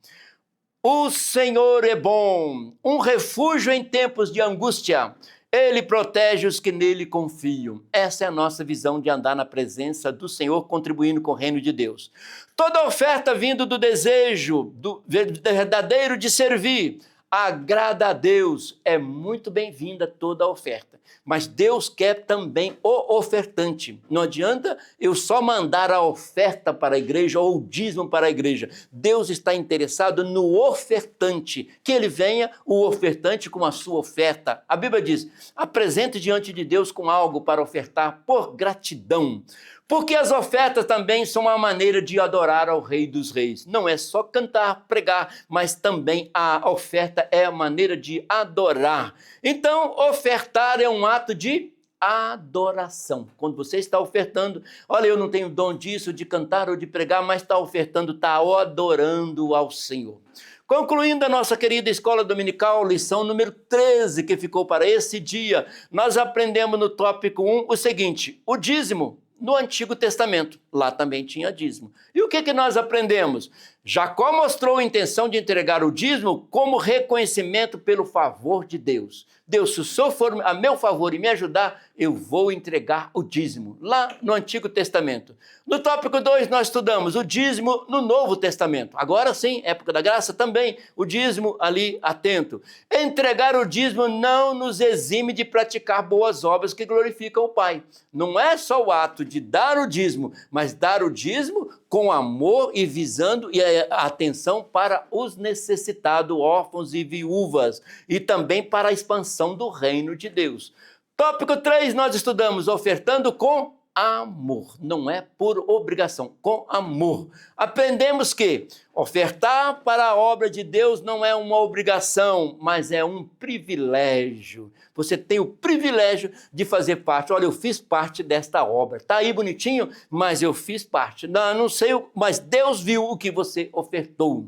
O Senhor é bom, um refúgio em tempos de angústia. Ele protege os que nele confiam. Essa é a nossa visão de andar na presença do Senhor, contribuindo com o reino de Deus. Toda oferta vindo do desejo verdadeiro de servir agrada a Deus. É muito bem-vinda toda a oferta. Mas Deus quer também o ofertante. Não adianta eu só mandar a oferta para a igreja ou o dízimo para a igreja. Deus está interessado no ofertante. Que ele venha, o ofertante, com a sua oferta. A Bíblia diz, apresente diante de Deus com algo para ofertar por gratidão. Porque as ofertas também são uma maneira de adorar ao Rei dos Reis. Não é só cantar, pregar, mas também a oferta é a maneira de adorar. Então, ofertar é um ato de adoração. Quando você está ofertando, olha, eu não tenho dom disso, de cantar ou de pregar, mas está ofertando, está adorando ao Senhor. Concluindo a nossa querida escola dominical, lição número 13, que ficou para esse dia, nós aprendemos no tópico 1 o seguinte, o dízimo. No Antigo Testamento, lá também tinha dízimo. E o que nós aprendemos? Jacó mostrou a intenção de entregar o dízimo como reconhecimento pelo favor de Deus. Deus, se o Senhor for a meu favor e me ajudar, eu vou entregar o dízimo, lá no Antigo Testamento. No tópico 2, nós estudamos o dízimo no Novo Testamento. Agora sim, época da graça também, o dízimo ali atento. Entregar o dízimo não nos exime de praticar boas obras que glorificam o Pai. Não é só o ato de dar o dízimo, mas mas dar o dízimo com amor e visando a atenção para os necessitados, órfãos e viúvas, e também para a expansão do reino de Deus. Tópico 3, nós estudamos ofertando com amor, não é por obrigação, com amor. Aprendemos que ofertar para a obra de Deus não é uma obrigação, mas é um privilégio. Você tem o privilégio de fazer parte. Olha, eu fiz parte desta obra. Está aí bonitinho, mas eu fiz parte. Não sei, mas Deus viu o que você ofertou.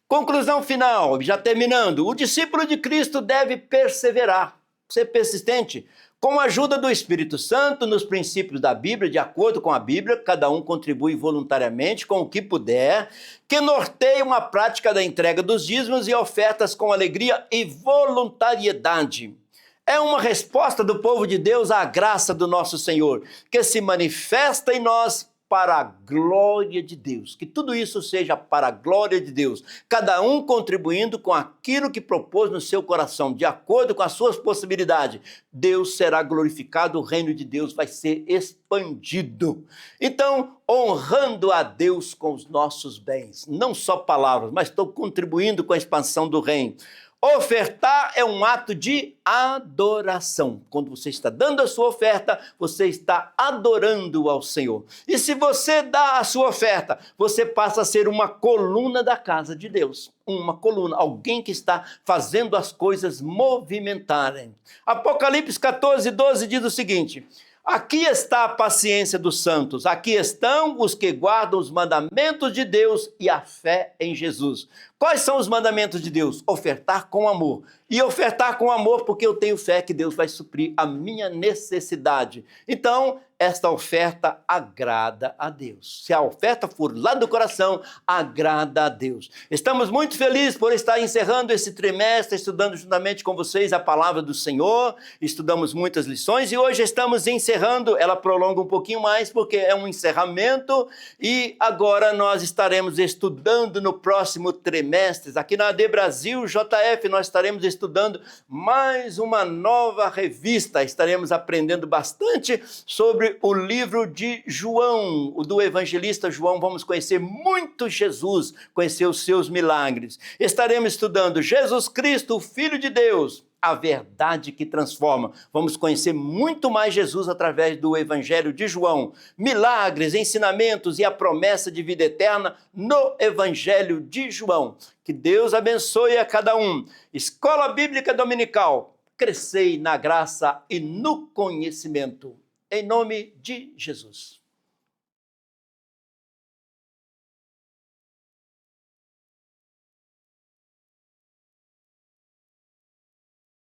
Conclusão final, já terminando. O discípulo de Cristo deve perseverar, ser persistente, com a ajuda do Espírito Santo, nos princípios da Bíblia, de acordo com a Bíblia, cada um contribui voluntariamente com o que puder, que norteiam a prática da entrega dos dízimos e ofertas com alegria e voluntariedade. É uma resposta do povo de Deus à graça do nosso Senhor, que se manifesta em nós para a glória de Deus. Que tudo isso seja para a glória de Deus. Cada um contribuindo com aquilo que propôs no seu coração, de acordo com as suas possibilidades. Deus será glorificado, o reino de Deus vai ser expandido. Então, honrando a Deus com os nossos bens. Não só palavras, mas estou contribuindo com a expansão do reino. Ofertar é um ato de adoração. Quando você está dando a sua oferta, você está adorando ao Senhor. E se você dá a sua oferta, você passa a ser uma coluna da casa de Deus. Uma coluna, alguém que está fazendo as coisas movimentarem. Apocalipse 14, 12 diz o seguinte: aqui está a paciência dos santos, aqui estão os que guardam os mandamentos de Deus e a fé em Jesus. Quais são os mandamentos de Deus? Ofertar com amor. E ofertar com amor porque eu tenho fé que Deus vai suprir a minha necessidade. Então, esta oferta agrada a Deus. Se a oferta for lá do coração, agrada a Deus. Estamos muito felizes por estar encerrando esse trimestre, estudando juntamente com vocês a palavra do Senhor. Estudamos muitas lições e hoje estamos encerrando. Ela prolonga um pouquinho mais porque é um encerramento. E agora nós estaremos estudando no próximo trimestre. Aqui na AD Brasil JF nós estaremos estudando mais uma nova revista. Estaremos aprendendo bastante sobre o livro de João, o do evangelista João. Vamos conhecer muito Jesus, conhecer os seus milagres. Estaremos estudando Jesus Cristo, o Filho de Deus, a verdade que transforma. Vamos conhecer muito mais Jesus através do Evangelho de João. Milagres, ensinamentos e a promessa de vida eterna no Evangelho de João. Que Deus abençoe a cada um. Escola Bíblica Dominical, crescei na graça e no conhecimento. Em nome de Jesus.